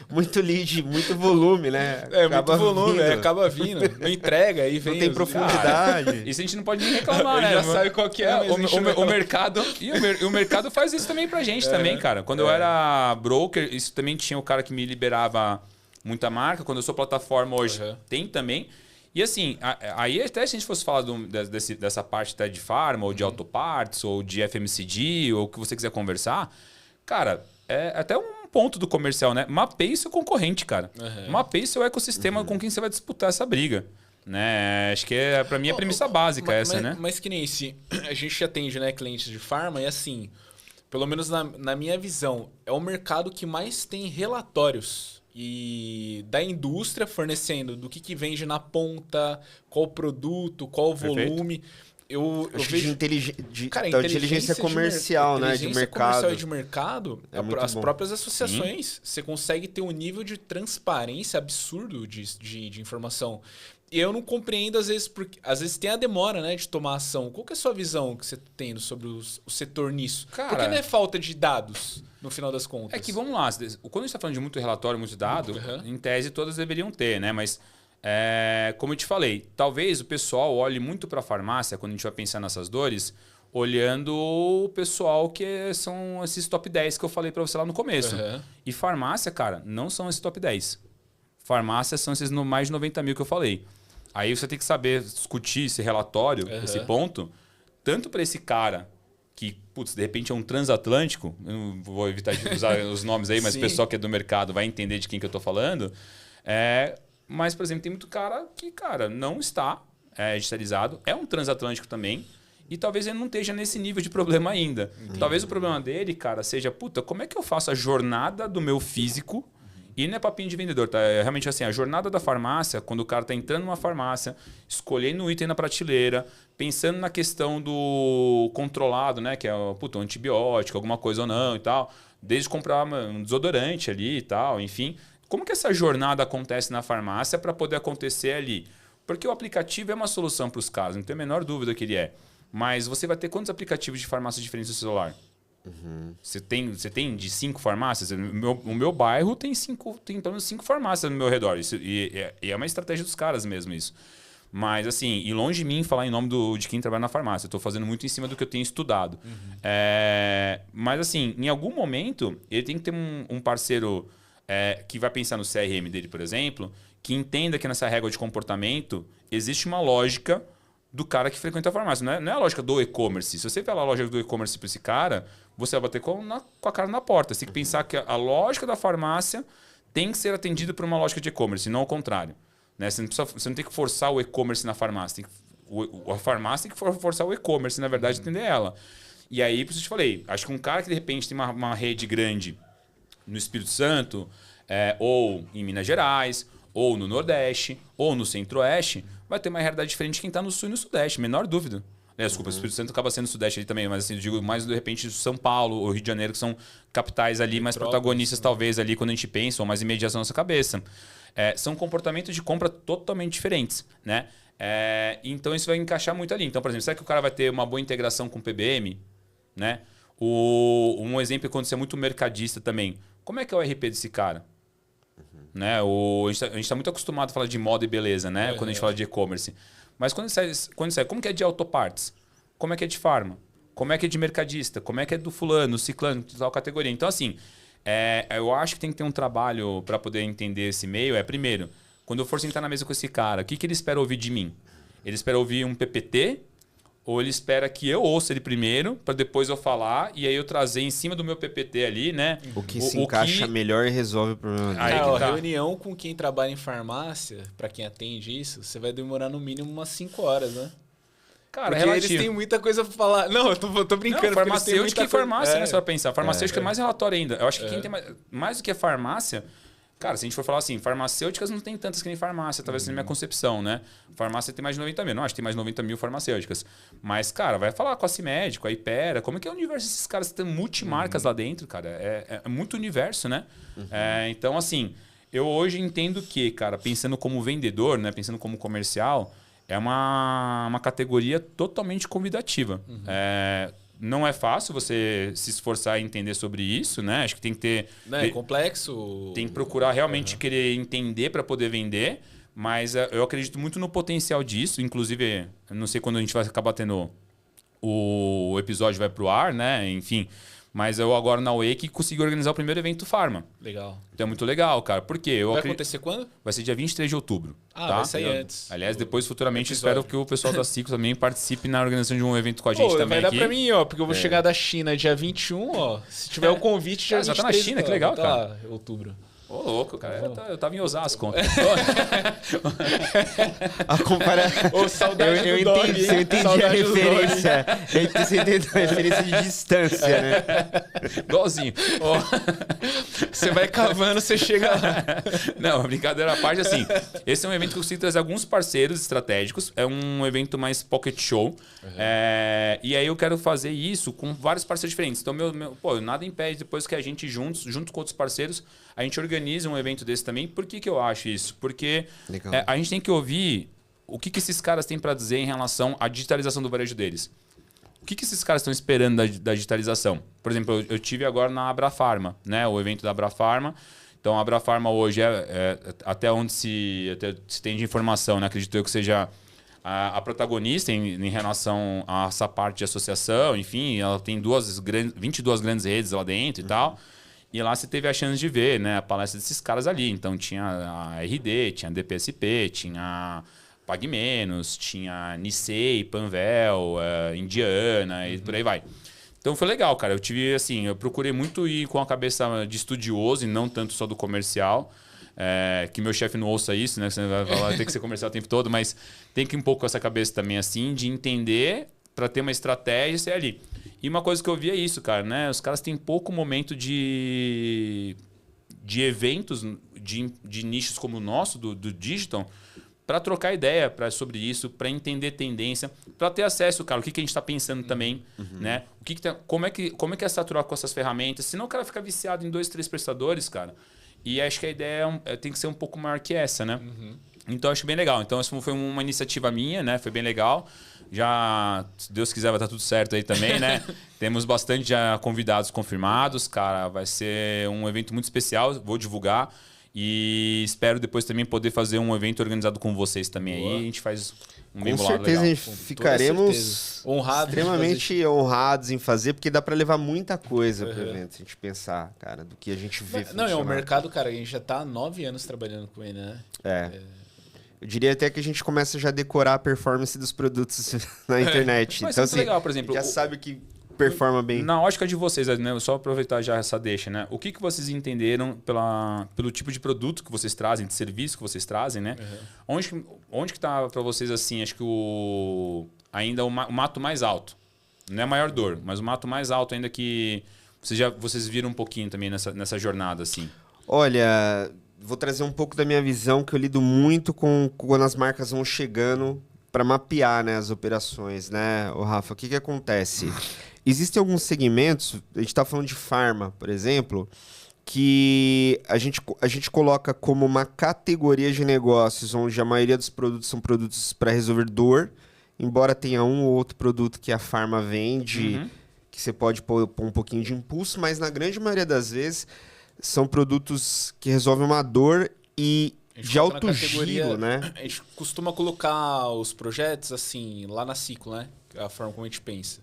muito lead, muito volume, né? Muito volume, acaba vindo. Não entrega e vem... Não tem profundidade. Isso a gente não pode nem reclamar, né? Já sabe qual que é. O mercado... E o mercado faz isso também pra gente também, cara. Quando eu era broker, isso também tinha o cara que me liberava muita marca. Quando eu sou plataforma hoje, tem também. E assim, aí até se a gente fosse falar dessa parte até de farma, ou de autopartes, ou de FMCG, ou o que você quiser conversar, cara, é até um ponto do comercial, né? Mapeie seu concorrente, cara. Mapeie seu ecossistema com quem você vai disputar essa briga. Né? Acho que pra mim é a premissa básica essa, né? Mas que nem esse, a gente atende, né, clientes de farma e assim, pelo menos na minha visão, é o mercado que mais tem relatórios e da indústria fornecendo do que vende na ponta, qual produto, qual volume. Eu vejo inteligência comercial, né? De mercado. Comercial e de mercado, as próprias associações, você consegue ter um nível de transparência absurdo de informação. E eu não compreendo, às vezes tem a demora, né, de tomar ação. Qual que é a sua visão que você está tendo sobre o setor nisso? Cara, porque não é falta de dados, no final das contas. É que, vamos lá, quando a gente está falando de muito relatório, muito dado, em tese todas deveriam ter, né? Mas, como eu te falei, talvez o pessoal olhe muito para a farmácia, quando a gente vai pensar nessas dores, olhando o pessoal que são esses top 10 que eu falei para você lá no começo. E farmácia, cara, não são esses top 10. Farmácia são esses mais de 90 mil que eu falei. Aí você tem que saber discutir esse relatório, esse ponto, tanto para esse cara que, putz, de repente é um transatlântico, eu não vou evitar de usar os nomes aí, mas o pessoal que é do mercado vai entender de quem que eu estou falando. Mas, por exemplo, tem muito cara que, cara, não está digitalizado, é um transatlântico também, e talvez ele não esteja nesse nível de problema ainda. Talvez o problema dele, cara, seja, puta, como é que eu faço a jornada do meu físico? E não é papinho de vendedor, tá? É realmente assim, a jornada da farmácia, quando o cara tá entrando numa farmácia, escolhendo um item na prateleira, pensando na questão do controlado, né? Que é um antibiótico, alguma coisa ou não e tal. Desde comprar um desodorante ali e tal, enfim. Como que essa jornada acontece na farmácia para poder acontecer ali? Porque o aplicativo é uma solução para os casos, não tenho a menor dúvida que ele é. Mas você vai ter quantos aplicativos de farmácia diferentes no celular? Você tem de 5 farmácias? O meu bairro tem pelo menos 5 farmácias no meu redor. E é uma estratégia dos caras mesmo isso. Mas assim, e longe de mim falar em nome de quem trabalha na farmácia. Eu estou fazendo muito em cima do que eu tenho estudado. Mas assim, em algum momento, ele tem que ter um parceiro que vai pensar no CRM dele, por exemplo, que entenda que nessa régua de comportamento existe uma lógica do cara que frequenta a farmácia. Não é a lógica do e-commerce. Se você falar a lógica do e-commerce para esse cara, você vai bater com a cara na porta. Você tem que pensar que a lógica da farmácia tem que ser atendida por uma lógica de e-commerce, e não ao contrário. Né? Você não tem que forçar o e-commerce na farmácia. A farmácia tem que forçar o e-commerce, na verdade, atender ela. E aí, por isso eu te falei, acho que um cara que de repente tem uma rede grande no Espírito Santo, ou em Minas Gerais, ou no Nordeste, ou no Centro-Oeste, vai ter uma realidade diferente de quem está no Sul e no Sudeste, menor dúvida. Desculpa, o Espírito Santo acaba sendo Sudeste ali também, mas assim, eu digo mais de repente São Paulo ou Rio de Janeiro, que são capitais ali mais protagonistas talvez ali quando a gente pensa, ou mais imediatos na nossa cabeça. São comportamentos de compra totalmente diferentes, né? Então isso vai encaixar muito ali. Então, por exemplo, será que o cara vai ter uma boa integração com o PBM? Né? Um exemplo que acontece muito mercadista também. Como é que é o RP desse cara? Né? A gente está muito acostumado a falar de moda e beleza, né? Quando a gente fala de e-commerce. Mas quando sai, como que é de autopartes? Como é que é de farma? Como é que é de mercadista? Como é que é do fulano, ciclano, tal categoria? Então, assim, eu acho que tem que ter um trabalho para poder entender esse meio. Primeiro, quando eu for sentar na mesa com esse cara, o que ele espera ouvir de mim? Ele espera ouvir um PPT? Ou ele espera que eu ouça ele primeiro, para depois eu falar, e aí eu trazer em cima do meu PPT ali, né? O que se encaixa melhor e resolve o problema. Reunião com quem trabalha em farmácia, para quem atende isso, você vai demorar no mínimo umas 5 horas, né? Cara, porque eles têm muita coisa pra falar. Não, eu tô brincando. Não, farmacêutica e farmácia, né? Você vai pensar. Farmacêutica é mais relatório ainda. Eu acho que quem tem mais do que a farmácia... Cara, se a gente for falar assim, farmacêuticas não tem tantas que nem farmácia, talvez na minha concepção, né? Farmácia tem mais de 90 mil. Não, acho que tem mais de 90 mil farmacêuticas. Mas, cara, vai falar com a CIMED, com a Ipera. Como é que é o universo desses caras? Tem multimarcas lá dentro, cara. É muito universo, né? Então, assim, eu hoje entendo que, cara, pensando como vendedor, né? Pensando como comercial, é uma categoria totalmente convidativa. Não é fácil você se esforçar em entender sobre isso, né? Acho que tem que ter... É complexo. Tem que procurar realmente querer entender para poder vender, mas eu acredito muito no potencial disso. Inclusive, eu não sei quando a gente vai acabar tendo o episódio vai pro ar, né? Enfim, mas eu agora na Wake consegui organizar o primeiro evento Pharma. Legal. Então é muito legal, cara. Por quê? Vai acontecer quando? Vai ser dia 23 de outubro. Vai sair antes. Aliás, depois, futuramente, espero que o pessoal da Ciclo também participe na organização de um evento com a gente também. Vai dar pra mim, ó, porque eu vou chegar da China dia 21, ó. Se tiver o convite, já tá na China, que legal, cara. Lá, outubro. Ô, louco, cara. Eu tava em Osasco ontem. Saudade eu entendi a referência. Você entendeu a referência de distância, né? Igualzinho. Você vai cavando, você chega lá. Não, brincadeira à parte, assim. Esse é um evento que eu consigo trazer alguns parceiros estratégicos. É um evento mais pocket show. E aí eu quero fazer isso com vários parceiros diferentes. Então, nada impede depois que a gente junto com outros parceiros, a gente organiza um evento desse também. Por que eu acho isso? Porque a gente tem que ouvir o que esses caras têm para dizer em relação à digitalização do varejo deles. O que esses caras estão esperando da digitalização? Por exemplo, eu tive agora na Abrafarma, né? O evento da Abrafarma. Então, a Abrafarma hoje até onde se tem de informação, né? Acredito eu que seja a protagonista em relação a essa parte de associação. Enfim, ela tem 22 grandes redes lá dentro e tal. E lá você teve a chance de ver, né, a palestra desses caras ali. Então tinha a RD, tinha a DPSP, tinha Pague Menos, tinha Nissei, Panvel, Indiana e por aí vai. Então foi legal, cara. Eu procurei muito ir com a cabeça de estudioso e não tanto só do comercial. Que meu chefe não ouça isso, né? Você vai falar, tem que ser comercial o tempo todo, mas tem que ir um pouco com essa cabeça também assim, de entender para ter uma estratégia e ser ali. E uma coisa que eu vi é isso, cara, né? Os caras têm pouco momento de eventos, de nichos como o nosso, do digital, para trocar ideia sobre isso, para entender tendência, para ter acesso, cara, o que a gente está pensando também, né? Como é que é saturar com essas ferramentas? Senão o cara fica viciado em 2, 3 prestadores, cara. E acho que a ideia tem que ser um pouco maior que essa, né? Então acho bem legal. Então essa foi uma iniciativa minha, né? Foi bem legal. Já, se Deus quiser, vai estar tudo certo aí também, né? Temos bastante já convidados confirmados, cara. Vai ser um evento muito especial, vou divulgar. E espero depois também poder fazer um evento organizado com vocês também. Boa. Aí a gente faz um bem bolado legal. Com certeza a gente ficaremos honrados, extremamente honrados em fazer, porque dá para levar muita coisa pro evento, se a gente pensar, cara, do que a gente vê. Não, é o mercado, cara, a gente já tá há 9 anos trabalhando com ele, né? Eu diria até que a gente começa já a decorar a performance dos produtos na internet. Mas então, assim, legal, por exemplo, já sabe que performa bem. Na ótica de vocês, né? Só aproveitar já essa deixa, né? O que vocês entenderam pelo tipo de produto que vocês trazem, de serviço que vocês trazem, né? Onde que tá para vocês, assim, acho que ainda o mato mais alto? Não é a maior dor, mas o mato mais alto ainda que vocês viram um pouquinho também nessa jornada, assim. Olha, vou trazer um pouco da minha visão, que eu lido muito quando as marcas vão chegando para mapear, né, as operações, né, Rafa? O que acontece? Existem alguns segmentos, a gente está falando de farma, por exemplo, que a gente coloca como uma categoria de negócios onde a maioria dos produtos são produtos para resolver dor, embora tenha um ou outro produto que a farma vende, que você pode pôr um pouquinho de impulso, mas na grande maioria das vezes são produtos que resolvem uma dor e de alto giro, né? A gente costuma colocar os projetos assim, lá na Ciclo, né? A forma como a gente pensa.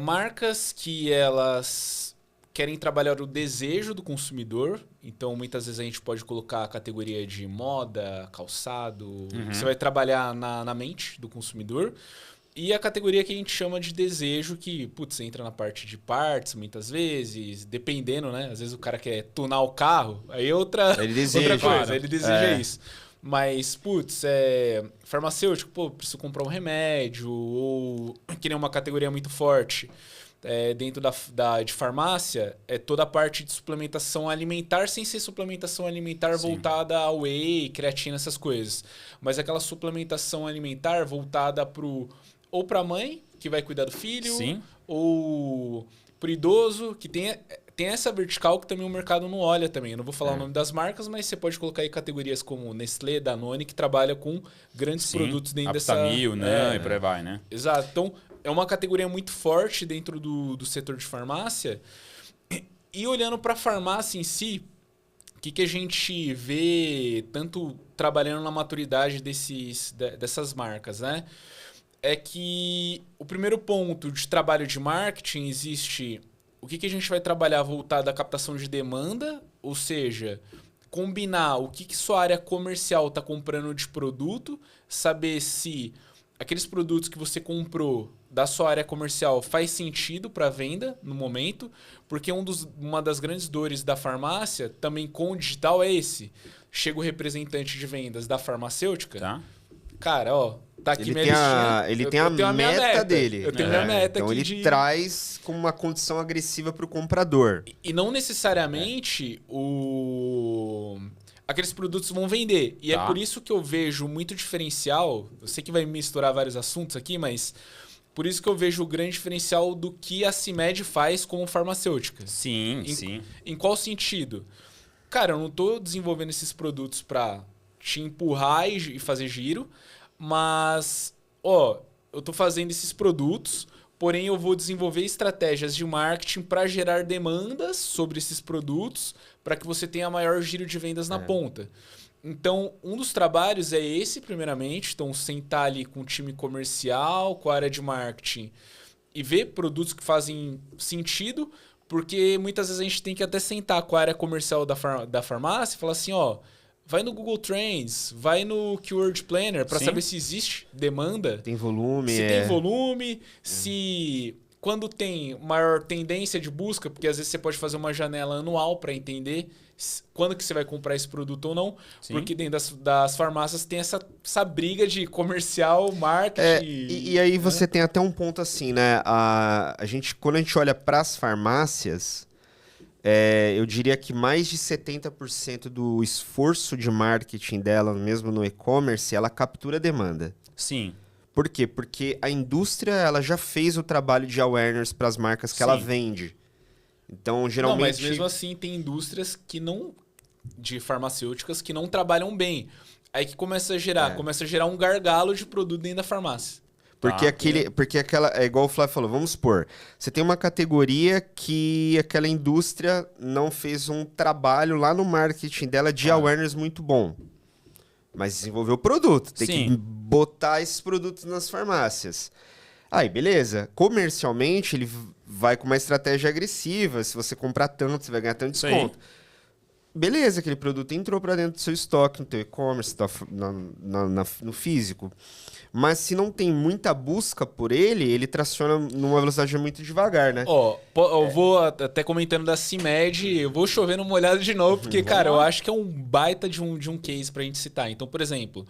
Marcas que elas querem trabalhar o desejo do consumidor. Então, muitas vezes a gente pode colocar a categoria de moda, calçado. Você vai trabalhar na mente do consumidor. E a categoria que a gente chama de desejo, que, putz, entra na parte de partes, muitas vezes, dependendo, né? Às vezes o cara quer tunar o carro, aí outra coisa, ele deseja isso. Mas, putz, farmacêutico, pô, preciso comprar um remédio, ou que nem uma categoria muito forte. Dentro de farmácia, é toda a parte de suplementação alimentar, sem ser suplementação alimentar voltada a whey, creatina, essas coisas. Mas aquela suplementação alimentar voltada ou para a mãe, que vai cuidar do filho, ou para o idoso, que tem essa vertical que também o mercado não olha também. Eu não vou falar o nome das marcas, mas você pode colocar aí categorias como Nestlé, Danone, que trabalha com grandes produtos dentro dessa... Aptamil, né? E por aí vai, né? Exato. Então, é uma categoria muito forte dentro do setor de farmácia. E olhando para a farmácia em si, o que a gente vê tanto trabalhando na maturidade dessas marcas, né? É que o primeiro ponto de trabalho de marketing existe o que a gente vai trabalhar voltado à captação de demanda, ou seja, combinar o que sua área comercial está comprando de produto, saber se aqueles produtos que você comprou da sua área comercial faz sentido para venda no momento, porque uma das grandes dores da farmácia, também com o digital, é esse. Chega o representante de vendas da farmacêutica, cara, ó, tá aqui minha listinha. Ele tem a meta dele. Eu tenho minha meta então aqui. Então ele traz como uma condição agressiva para o comprador. E não necessariamente aqueles produtos vão vender. E é por isso que eu vejo muito diferencial. Eu sei que vai misturar vários assuntos aqui, mas por isso que eu vejo o grande diferencial do que a CIMED faz como farmacêutica. Sim. Em qual sentido? Cara, eu não estou desenvolvendo esses produtos para te empurrar e fazer giro, mas, eu estou fazendo esses produtos, porém eu vou desenvolver estratégias de marketing para gerar demandas sobre esses produtos para que você tenha maior giro de vendas na ponta. Então, um dos trabalhos é esse, primeiramente. Então, sentar ali com o time comercial, com a área de marketing e ver produtos que fazem sentido, porque muitas vezes a gente tem que até sentar com a área comercial da farmácia e falar assim, vai no Google Trends, vai no Keyword Planner para saber se existe demanda. Tem volume. Se tem volume, se... Quando tem maior tendência de busca, porque às vezes você pode fazer uma janela anual para entender quando que você vai comprar esse produto ou não. Sim. Porque dentro das farmácias tem essa briga de comercial, marketing. E aí você tem até um ponto assim, né? Quando a gente olha para as farmácias, eu diria que mais de 70% do esforço de marketing dela, mesmo no e-commerce, ela captura demanda. Sim. Por quê? Porque a indústria ela já fez o trabalho de awareness para as marcas que ela vende. Então, geralmente... Não, mas mesmo assim tem indústrias de farmacêuticas que não trabalham bem. Aí que começa a gerar um gargalo de produto dentro da farmácia. Porque aquela... É igual o Flávio falou, vamos supor, você tem uma categoria que aquela indústria não fez um trabalho lá no marketing dela de awareness muito bom. Mas desenvolveu o produto. Tem que botar esses produtos nas farmácias. Aí, beleza. Comercialmente, ele vai com uma estratégia agressiva. Se você comprar tanto, você vai ganhar tanto desconto. Beleza, aquele produto entrou para dentro do seu estoque, no teu e-commerce, no físico. Mas se não tem muita busca por ele traciona numa velocidade muito devagar, né? Eu vou até comentando da CIMED, eu vou chover numa olhada de novo, porque, cara, eu acho que é um baita de um case pra gente citar. Então, por exemplo,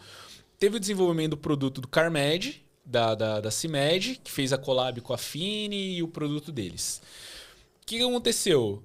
teve o desenvolvimento do produto do CarMed, da CIMED, que fez a collab com a Fini e o produto deles. O que aconteceu?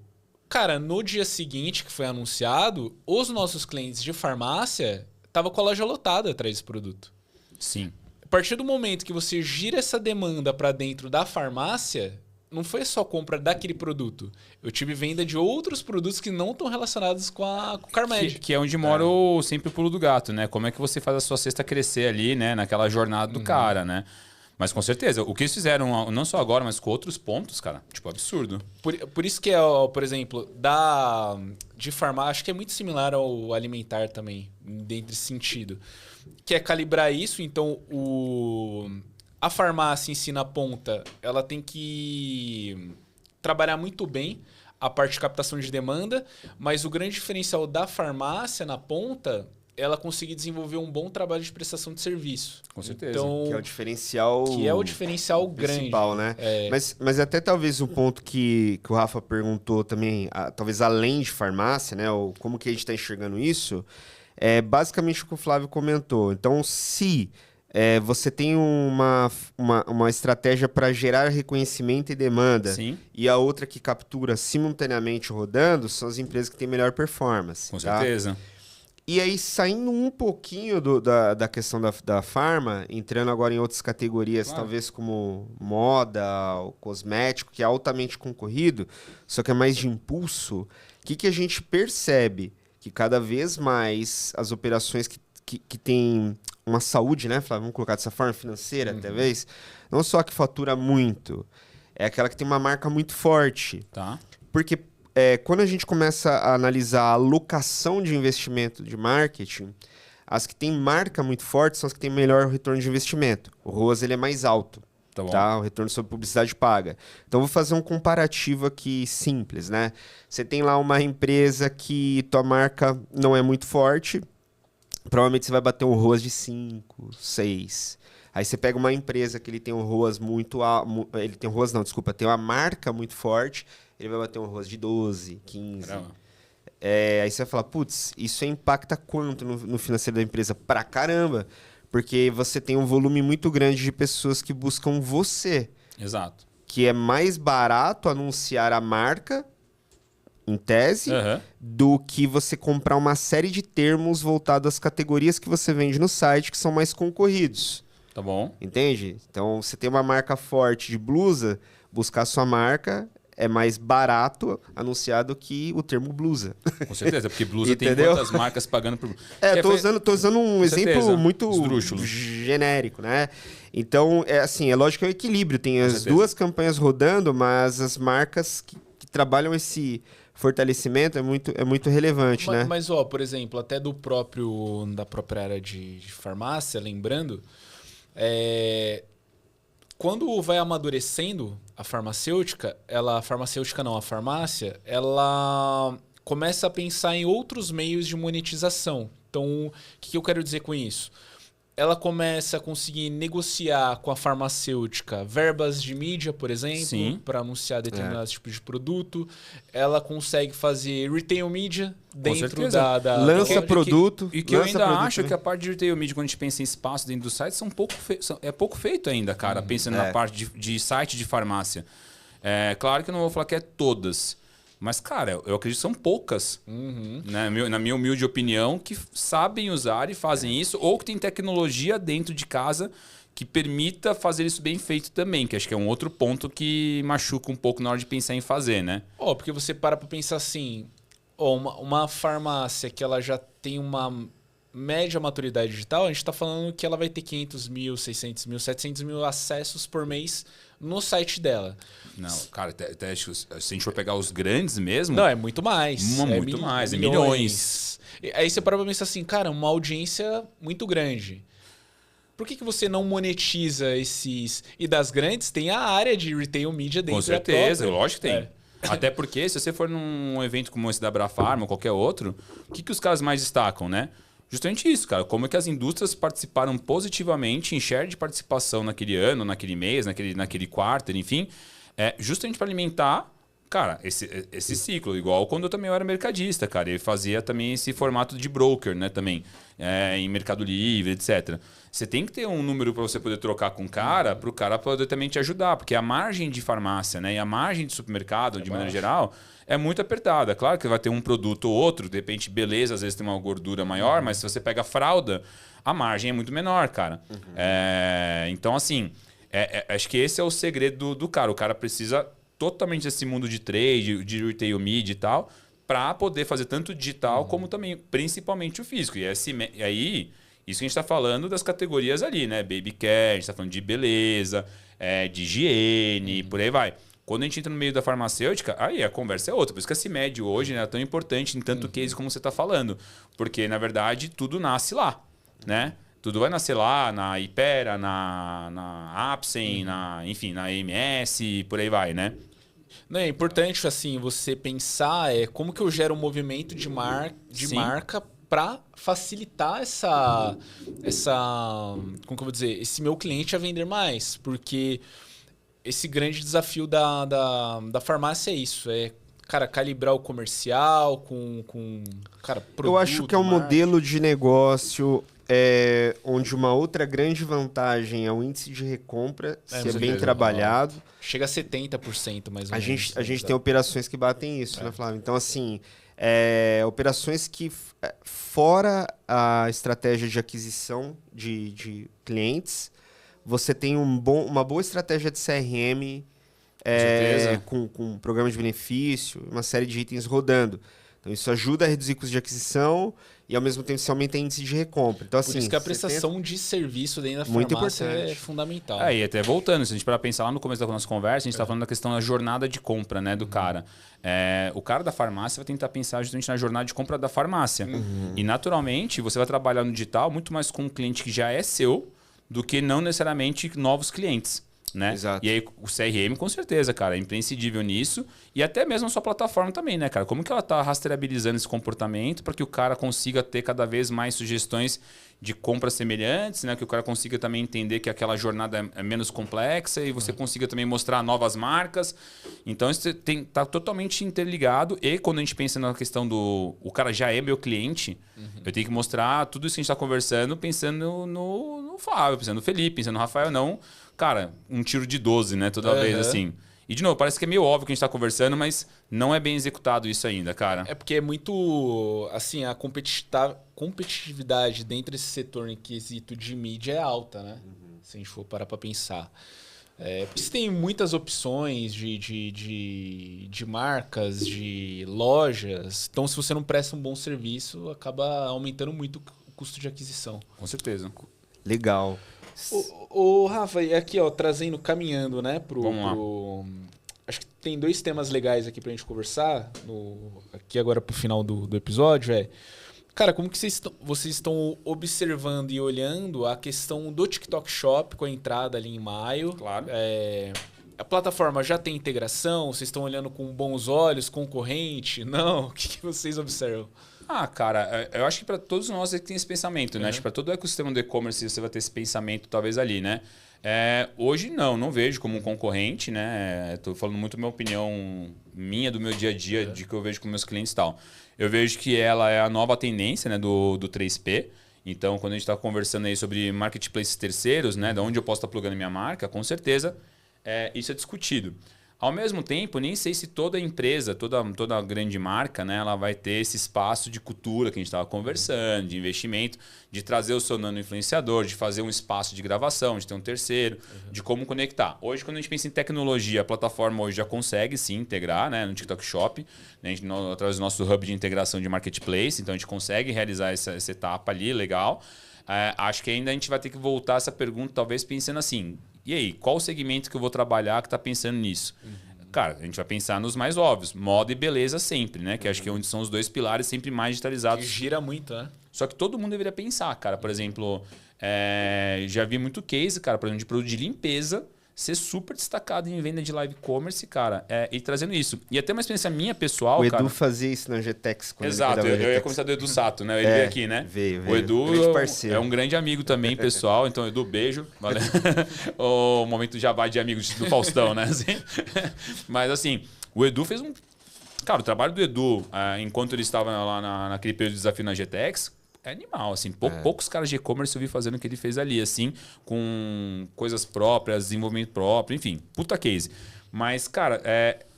Cara, no dia seguinte que foi anunciado, os nossos clientes de farmácia estavam com a loja lotada atrás desse produto. Sim. A partir do momento que você gira essa demanda para dentro da farmácia, não foi só compra daquele produto. Eu tive venda de outros produtos que não estão relacionados com o CarMed. Que é onde mora sempre o pulo do gato, né? Como é que você faz a sua cesta crescer ali, né? Naquela jornada do cara, né? Mas com certeza, o que eles fizeram, não só agora, mas com outros pontos, cara, tipo, absurdo. Por isso que por exemplo, de farmácia, acho que é muito similar ao alimentar também, dentro desse sentido. Que é calibrar isso, então a farmácia em si na ponta, ela tem que trabalhar muito bem a parte de captação de demanda, mas o grande diferencial da farmácia na ponta... ela conseguir desenvolver um bom trabalho de prestação de serviço. Com certeza. Então, que é o diferencial... Que é o diferencial principal, grande. Né? Mas até talvez o ponto que o Rafa perguntou também, talvez além de farmácia, né? Ou como que a gente está enxergando isso, é basicamente o que o Flávio comentou. Então, se você tem uma estratégia para gerar reconhecimento e demanda, e a outra que captura simultaneamente rodando, são as empresas que têm melhor performance. Com certeza. E aí, saindo um pouquinho da questão da farma, entrando agora em outras categorias, talvez como moda, ou cosmético, que é altamente concorrido, só que é mais de impulso, o que a gente percebe? Que cada vez mais as operações que têm uma saúde, né, Flávio? Vamos colocar dessa forma, financeira, talvez, não só que fatura muito, é aquela que tem uma marca muito forte. Tá. Porque... quando a gente começa a analisar a alocação de investimento de marketing, as que têm marca muito forte são as que têm melhor retorno de investimento. O ROAS ele é mais alto, tá? O retorno sobre publicidade paga. Então, vou fazer um comparativo aqui simples, né? Você tem lá uma empresa que tua marca não é muito forte, provavelmente você vai bater um ROAS de 5, 6. Aí você pega uma empresa que ele tem um ROAS muito alto, ele tem um ROAS não, desculpa, tem uma marca muito forte, ele vai bater um ROAS de 12, 15. Aí você vai falar, putz, isso impacta quanto no financeiro da empresa? Pra caramba, porque você tem um volume muito grande de pessoas que buscam você. Exato. Que é mais barato anunciar a marca, em tese, do que você comprar uma série de termos voltados às categorias que você vende no site, que são mais concorridos. Tá bom. Entende? Então, você tem uma marca forte de blusa, buscar sua marca é mais barato anunciado que o termo blusa. Com certeza, porque blusa tem quantas marcas pagando por... Tô usando um exemplo muito genérico, né? Então, é lógico que é um equilíbrio. Tem as duas campanhas rodando, mas as marcas que trabalham esse fortalecimento é muito relevante, né? Mas, por exemplo, até da própria área de farmácia, lembrando... Quando vai amadurecendo a farmácia, ela começa a pensar em outros meios de monetização. Então, o que eu quero dizer com isso? Ela começa a conseguir negociar com a farmacêutica verbas de mídia, por exemplo, para anunciar determinados tipos de produto. Ela consegue fazer retail media dentro da lança produto. E que eu ainda acho que a parte de retail media, quando a gente pensa em espaço dentro do site, é pouco feito ainda, cara, pensando na parte de site de farmácia. Claro que eu não vou falar que é todas. Mas, cara, eu acredito que são poucas, né? Na minha humilde opinião, que sabem usar e fazem isso, ou que tem tecnologia dentro de casa que permita fazer isso bem feito também, que acho que é um outro ponto que machuca um pouco na hora de pensar em fazer, né? Porque você para pensar assim, uma farmácia que ela já tem uma média maturidade digital, a gente está falando que ela vai ter 500 mil, 600 mil, 700 mil acessos por mês no site dela. Não, cara, até se a gente for pegar os grandes mesmo... Não, é muito mais. Muito mais, é milhões. Aí você para pensar assim, cara, uma audiência muito grande. Por que você não monetiza esses... E das grandes tem a área de retail media dentro da própria. Com certeza, lógico que tem. Até porque se você for num evento como esse da Abrafarma ou qualquer outro, o que os caras mais destacam, né? Justamente isso, cara. Como é que as indústrias participaram positivamente em share de participação naquele ano, naquele mês, naquele quarter, enfim, justamente para alimentar, cara, esse ciclo. Igual quando eu também era mercadista, cara. Ele fazia também esse formato de broker, né, também, em Mercado Livre, etc. Você tem que ter um número para você poder trocar com o cara, para o cara poder também te ajudar, porque a margem de farmácia, né, e a margem de supermercado, de maneira geral, é muito apertada. Claro que vai ter um produto ou outro, de repente, beleza, às vezes tem uma gordura maior, mas se você pega fralda, a margem é muito menor, cara. Então, assim, acho que esse é o segredo do cara. O cara precisa totalmente desse mundo de trade, de retail media e tal, para poder fazer tanto digital como também, principalmente o físico. E aí, isso que a gente está falando das categorias ali, né? Baby care, a gente está falando de beleza, de higiene, por aí vai. Quando a gente entra no meio da farmacêutica, aí a conversa é outra. Por isso que a CIMED hoje, né, é tão importante em tanto case como você está falando. Porque, na verdade, tudo nasce lá, né? Tudo vai nascer lá, na Ipera, na Apsen, enfim, na AMS, por aí vai, né? Não, é importante, assim, você pensar como que eu gero um movimento de marca para facilitar como que eu vou dizer, esse meu cliente a vender mais. Porque esse grande desafio da farmácia é isso, cara, calibrar o comercial com cara, produto, eu acho que é um modelo de negócio onde uma outra grande vantagem é o índice de recompra, se é bem trabalhado. Chega a 70% mais ou menos. A gente tem operações que batem isso, né, Flávio? Então, assim, operações que, fora a estratégia de aquisição de clientes, você tem uma boa estratégia de CRM, com programa de benefício, uma série de itens rodando. Então, isso ajuda a reduzir custos de aquisição e, ao mesmo tempo, se aumenta o índice de recompra. Então, assim, por isso que a prestação de serviço dentro da farmácia é fundamental. E até voltando, se a gente para pensar lá no começo da nossa conversa, a gente está falando da questão da jornada de compra, né, do cara. O cara da farmácia vai tentar pensar justamente na jornada de compra da farmácia. E, naturalmente, você vai trabalhar no digital muito mais com um cliente que já é seu do que não necessariamente novos clientes. Né? Exato. E aí o CRM, com certeza, cara, é imprescindível nisso. E até mesmo a sua plataforma também, né, cara? Como que ela está rastreabilizando esse comportamento para que o cara consiga ter cada vez mais sugestões de compras semelhantes, né? Que o cara consiga também entender que aquela jornada é menos complexa e você consiga também mostrar novas marcas. Então, isso tá totalmente interligado. E quando a gente pensa na questão o cara já é meu cliente, eu tenho que mostrar tudo isso que a gente está conversando pensando no Flávio, pensando no Felipe, pensando no Rafael, não... Cara, um tiro de 12, né? Toda vez, assim. E, de novo, parece que é meio óbvio que a gente tá conversando, mas não é bem executado isso ainda, cara. É porque é muito... Assim, a competitividade dentro desse setor em quesito de mídia é alta, né? Se a gente for parar pra pensar. Porque você tem muitas opções de marcas, de lojas. Então, se você não presta um bom serviço, acaba aumentando muito o custo de aquisição. Com certeza. Legal. O Rafa, e aqui, ó, caminhando, né, Vamos lá. Acho que tem 2 temas legais aqui pra gente conversar, aqui agora pro final do episódio, cara, como que vocês estão observando e olhando a questão do TikTok Shop com a entrada ali em maio? Claro. A plataforma já tem integração? Vocês estão olhando com bons olhos, concorrente? Não? O que vocês observam? Cara, eu acho que para todos nós tem esse pensamento, né? Acho que para todo o ecossistema do e-commerce você vai ter esse pensamento talvez ali, né? Hoje não vejo como um concorrente, né? Estou falando muito minha opinião minha, do meu dia a dia, de que eu vejo com meus clientes e tal. Eu vejo que ela é a nova tendência, né, do 3P. Então, quando a gente está conversando aí sobre marketplaces terceiros, né, de onde eu posso estar plugando minha marca, com certeza isso é discutido. Ao mesmo tempo, nem sei se toda empresa, toda grande marca, né, ela vai ter esse espaço de cultura que a gente estava conversando, de investimento, de trazer o seu nano-influenciador, de fazer um espaço de gravação, de ter um terceiro, de como conectar. Hoje, quando a gente pensa em tecnologia, a plataforma hoje já consegue sim integrar, né, no TikTok Shop, né, através do nosso hub de integração de marketplace, então a gente consegue realizar essa etapa ali, legal. Acho que ainda a gente vai ter que voltar essa pergunta, talvez pensando assim, e aí, qual o segmento que eu vou trabalhar que está pensando nisso? Cara, a gente vai pensar nos mais óbvios. Moda e beleza sempre, né? Que acho que é onde são os dois pilares sempre mais digitalizados. Que gira muito, né? Só que todo mundo deveria pensar, cara. Por exemplo, já vi muito case, cara, por exemplo, de produto de limpeza ser super destacado em venda de live commerce, cara, e trazendo isso. E até uma experiência minha pessoal, o Edu cara, fazia isso na GTEX. Exato, eu ia começar do Edu Sato, né? Ele veio aqui, né? Veio. O Edu é um grande amigo também, pessoal. Então, Edu, beijo. Valeu. O momento jabá de amigos do Faustão, né? Assim. Mas assim, o Edu fez um... Cara, o trabalho do Edu, enquanto ele estava lá naquele período de desafio na GTEX, é animal, assim. Poucos caras de e-commerce eu vi fazendo o que ele fez ali, assim, com coisas próprias, desenvolvimento próprio, enfim, puta case. Mas, cara,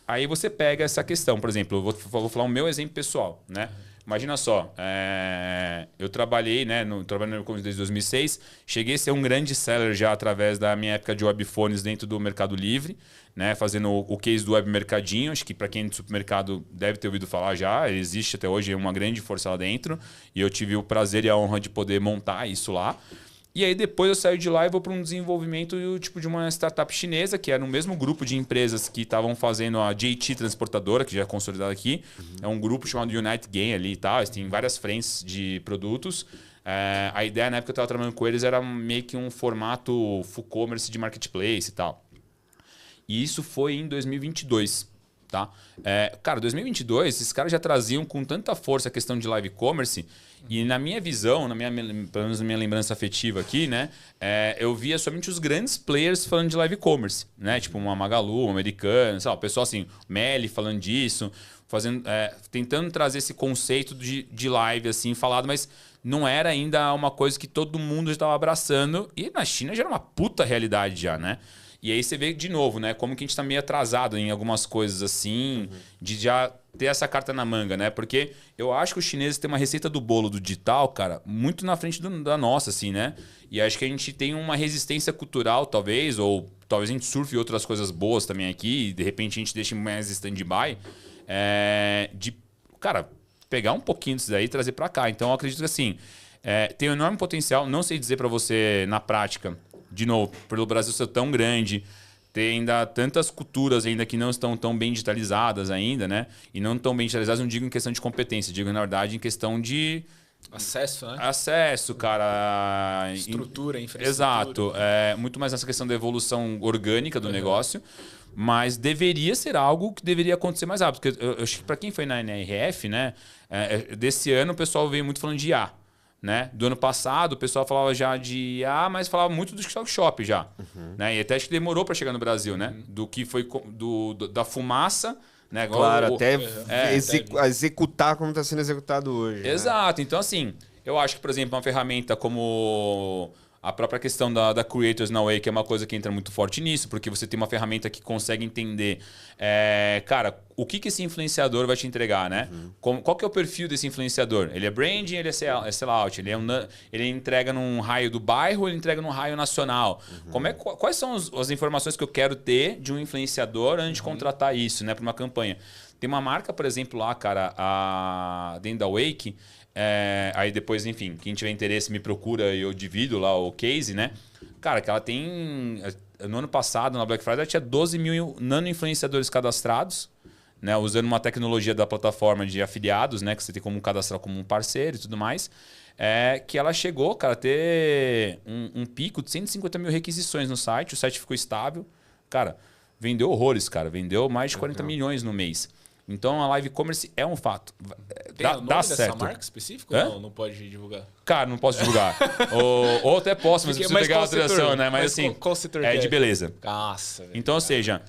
aí você pega essa questão, por exemplo, eu vou falar o meu exemplo pessoal, né? Imagina só, eu trabalhei, né, trabalhando no e-commerce desde 2006, cheguei a ser um grande seller já através da minha época de webphones dentro do Mercado Livre, né, fazendo o case do web mercadinho. Acho que para quem é de supermercado deve ter ouvido falar já, ele existe até hoje, é uma grande força lá dentro, e eu tive o prazer e a honra de poder montar isso lá. E aí depois eu saí de lá e vou para um desenvolvimento tipo de uma startup chinesa, que era no mesmo grupo de empresas que estavam fazendo a JT Transportadora, que já é consolidada aqui. É um grupo chamado Unite Game ali e tal, eles têm várias frentes de produtos. A ideia na época que eu estava trabalhando com eles era meio que um formato full commerce de marketplace e tal. E isso foi em 2022. Tá? Cara, 2022, esses caras já traziam com tanta força a questão de live commerce, e na minha visão, pelo menos na minha lembrança afetiva aqui, né, eu via somente os grandes players falando de live commerce, né? Tipo uma Magalu, uma Americana, sabe? O pessoal assim, Meli falando disso, tentando trazer esse conceito de live assim falado, mas não era ainda uma coisa que todo mundo estava abraçando, e na China já era uma puta realidade já, né? E aí você vê de novo, né? Como que a gente está meio atrasado em algumas coisas assim, de já ter essa carta na manga, né? Porque eu acho que os chineses têm uma receita do bolo do digital, cara, muito na frente da nossa, assim, né? E acho que a gente tem uma resistência cultural, talvez, ou talvez a gente surfe outras coisas boas também aqui, e de repente a gente deixe mais stand-by, de, cara, pegar um pouquinho disso daí e trazer para cá. Então eu acredito que assim, tem um enorme potencial, não sei dizer para você na prática, de novo, pelo Brasil ser tão grande, ter ainda tantas culturas ainda que não estão tão bem digitalizadas ainda, né? E não tão bem digitalizadas, não digo em questão de competência, digo na verdade em questão de... Acesso, né? Acesso, cara. Estrutura, infraestrutura. Exato. Muito mais nessa questão da evolução orgânica do negócio. Mas deveria ser algo que deveria acontecer mais rápido. Porque eu acho que para quem foi na NRF, né? Desse ano o pessoal veio muito falando de IA. Né? Do ano passado, o pessoal falava já de IA, mas falava muito do TikTok Shop já. Né? E até acho que demorou para chegar no Brasil, né? Do que foi da fumaça, né? Claro, executar como está sendo executado hoje. Exato. Né? Então, assim, eu acho que, por exemplo, uma ferramenta como a própria questão da Creators Now Way, que é uma coisa que entra muito forte nisso, porque você tem uma ferramenta que consegue entender, cara, o que esse influenciador vai te entregar, né? Qual que é o perfil desse influenciador? Ele é branding, ele é sellout, ele entrega num raio do bairro, ele entrega num raio nacional. Quais são as informações que eu quero ter de um influenciador antes de contratar isso, né, para uma campanha? Tem uma marca, por exemplo, lá, cara, dentro da Wake, aí depois, enfim, quem tiver interesse me procura e eu divido lá o case, né? Cara, que ela tem... No ano passado, na Black Friday, ela tinha 12 mil nano-influenciadores cadastrados, né? Usando uma tecnologia da plataforma de afiliados, né? Que você tem como cadastrar como um parceiro e tudo mais. Que ela chegou, cara, a ter um pico de 150 mil requisições no site. O site ficou estável. Cara, vendeu horrores, cara. Vendeu mais de 40 milhões no mês. Então a live commerce é um fato. Tem o nome dá dessa certo. marca específica ou não pode divulgar? Cara, não posso divulgar. ou até posso, mas preciso pegar a autorização, né? Mas assim, qual setor é de beleza. Nossa, velho. Então, ou seja,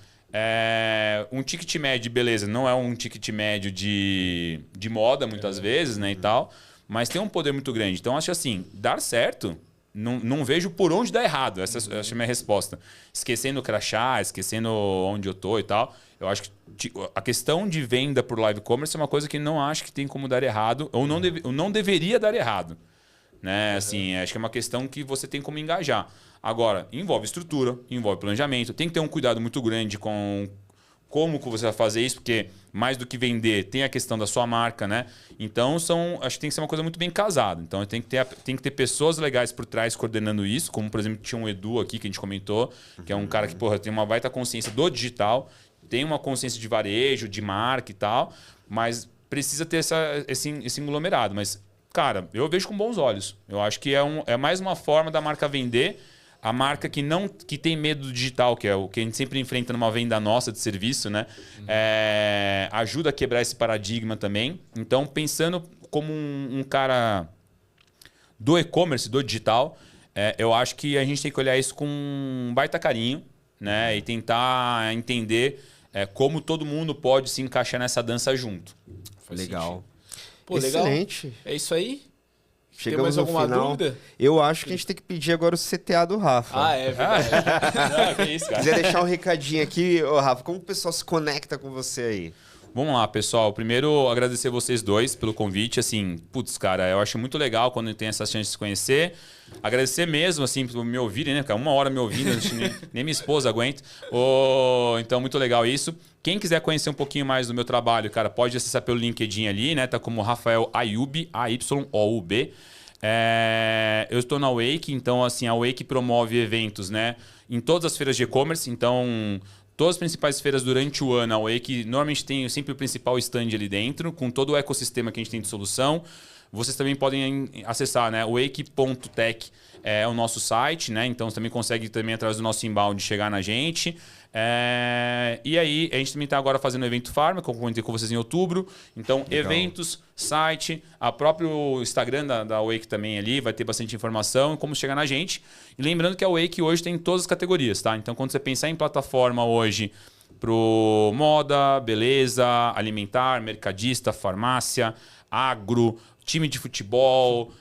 um ticket médio de beleza não é um ticket médio de moda, muitas vezes, né, e tal, mas tem um poder muito grande. Então, acho assim, dar certo, não vejo por onde dar errado. Essa é a minha resposta. Esquecendo o crachá, esquecendo onde eu tô e tal, eu acho que a questão de venda por live commerce é uma coisa que não acho que tem como dar errado, ou não deveria dar errado. Né? Assim, acho que é uma questão que você tem como engajar. Agora, envolve estrutura, envolve planejamento, tem que ter um cuidado muito grande com como que você vai fazer isso, porque mais do que vender, tem a questão da sua marca, né? Então, acho que tem que ser uma coisa muito bem casada. Então, tem que ter pessoas legais por trás coordenando isso, como, por exemplo, tinha um Edu aqui que a gente comentou, que é um cara que, porra, tem uma baita consciência do digital, tem uma consciência de varejo, de marca e tal, mas precisa ter esse englomerado. Mas, cara, eu vejo com bons olhos. Eu acho que é mais uma forma da marca vender. A marca que tem medo do digital, que é o que a gente sempre enfrenta numa venda nossa de serviço, né? Ajuda a quebrar esse paradigma também. Então, pensando como um cara do e-commerce, do digital, eu acho que a gente tem que olhar isso com um baita carinho, né? E tentar entender como todo mundo pode se encaixar nessa dança junto. Legal. Pô, excelente. Legal. É isso aí? Chegamos tem mais alguma dúvida? Eu acho que a gente tem que pedir agora o CTA do Rafa. É verdade. Não, que isso, cara. Quiser deixar um recadinho aqui, Rafa, como o pessoal se conecta com você aí? Vamos lá, pessoal. Primeiro, agradecer vocês dois pelo convite. Assim, putz, cara, eu acho muito legal quando tem essa chance de se conhecer. Agradecer mesmo, assim, por me ouvirem, né? Cara, 1 hora me ouvindo, nem minha esposa aguenta. Então, muito legal isso. Quem quiser conhecer um pouquinho mais do meu trabalho, cara, pode acessar pelo LinkedIn ali, né? Tá como Rafael Ayub, A-Y-O-U-B. Eu estou na Wake, então, assim, a Wake promove eventos, né? Em todas as feiras de e-commerce, então... Todas as principais feiras durante o ano, a Wake normalmente tem sempre o principal stand ali dentro, com todo o ecossistema que a gente tem de solução. Vocês também podem acessar, né? Wake.tech é o nosso site, né? Então você também consegue, também, através do nosso inbound, chegar na gente. E aí, a gente também está agora fazendo o evento Farma, como eu comentei com vocês em outubro. Então, legal. Eventos, site, a próprio Instagram da Wake também ali, vai ter bastante informação, como chegar na gente. E lembrando que a Wake hoje tem todas as categorias, tá? Então, quando você pensar em plataforma hoje pro moda, beleza, alimentar, mercadista, farmácia, agro, time de futebol,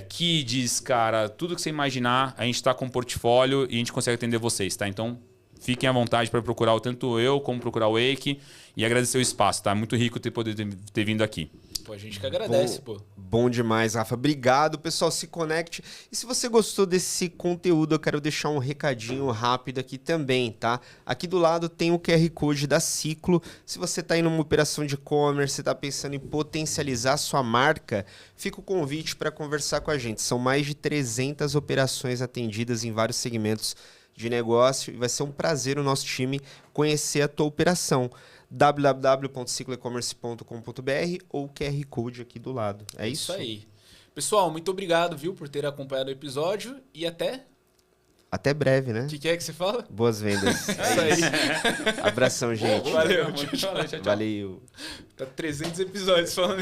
kids, cara, tudo que você imaginar, a gente está com um portfólio e a gente consegue atender vocês, tá? Então, fiquem à vontade para procurar tanto eu como procurar o Wake e agradecer o espaço, tá? Muito rico ter vindo aqui. Pô, a gente que agradece, Bom demais, Rafa. Obrigado, pessoal. Se conecte. E se você gostou desse conteúdo, eu quero deixar um recadinho rápido aqui também, tá? Aqui do lado tem o QR Code da Ciclo. Se você está em uma operação de e-commerce, está pensando em potencializar sua marca, fica o convite para conversar com a gente. São mais de 300 operações atendidas em vários segmentos de negócio e vai ser um prazer o nosso time conhecer a tua operação. www.cicloecommerce.com.br ou QR Code aqui do lado. É isso? Isso aí. Pessoal, muito obrigado, viu, por ter acompanhado o episódio e até breve, né? O que é que você fala? Boas vendas. Isso aí. Abração, gente. Valeu. Tchau. Valeu. Tá 300 episódios falando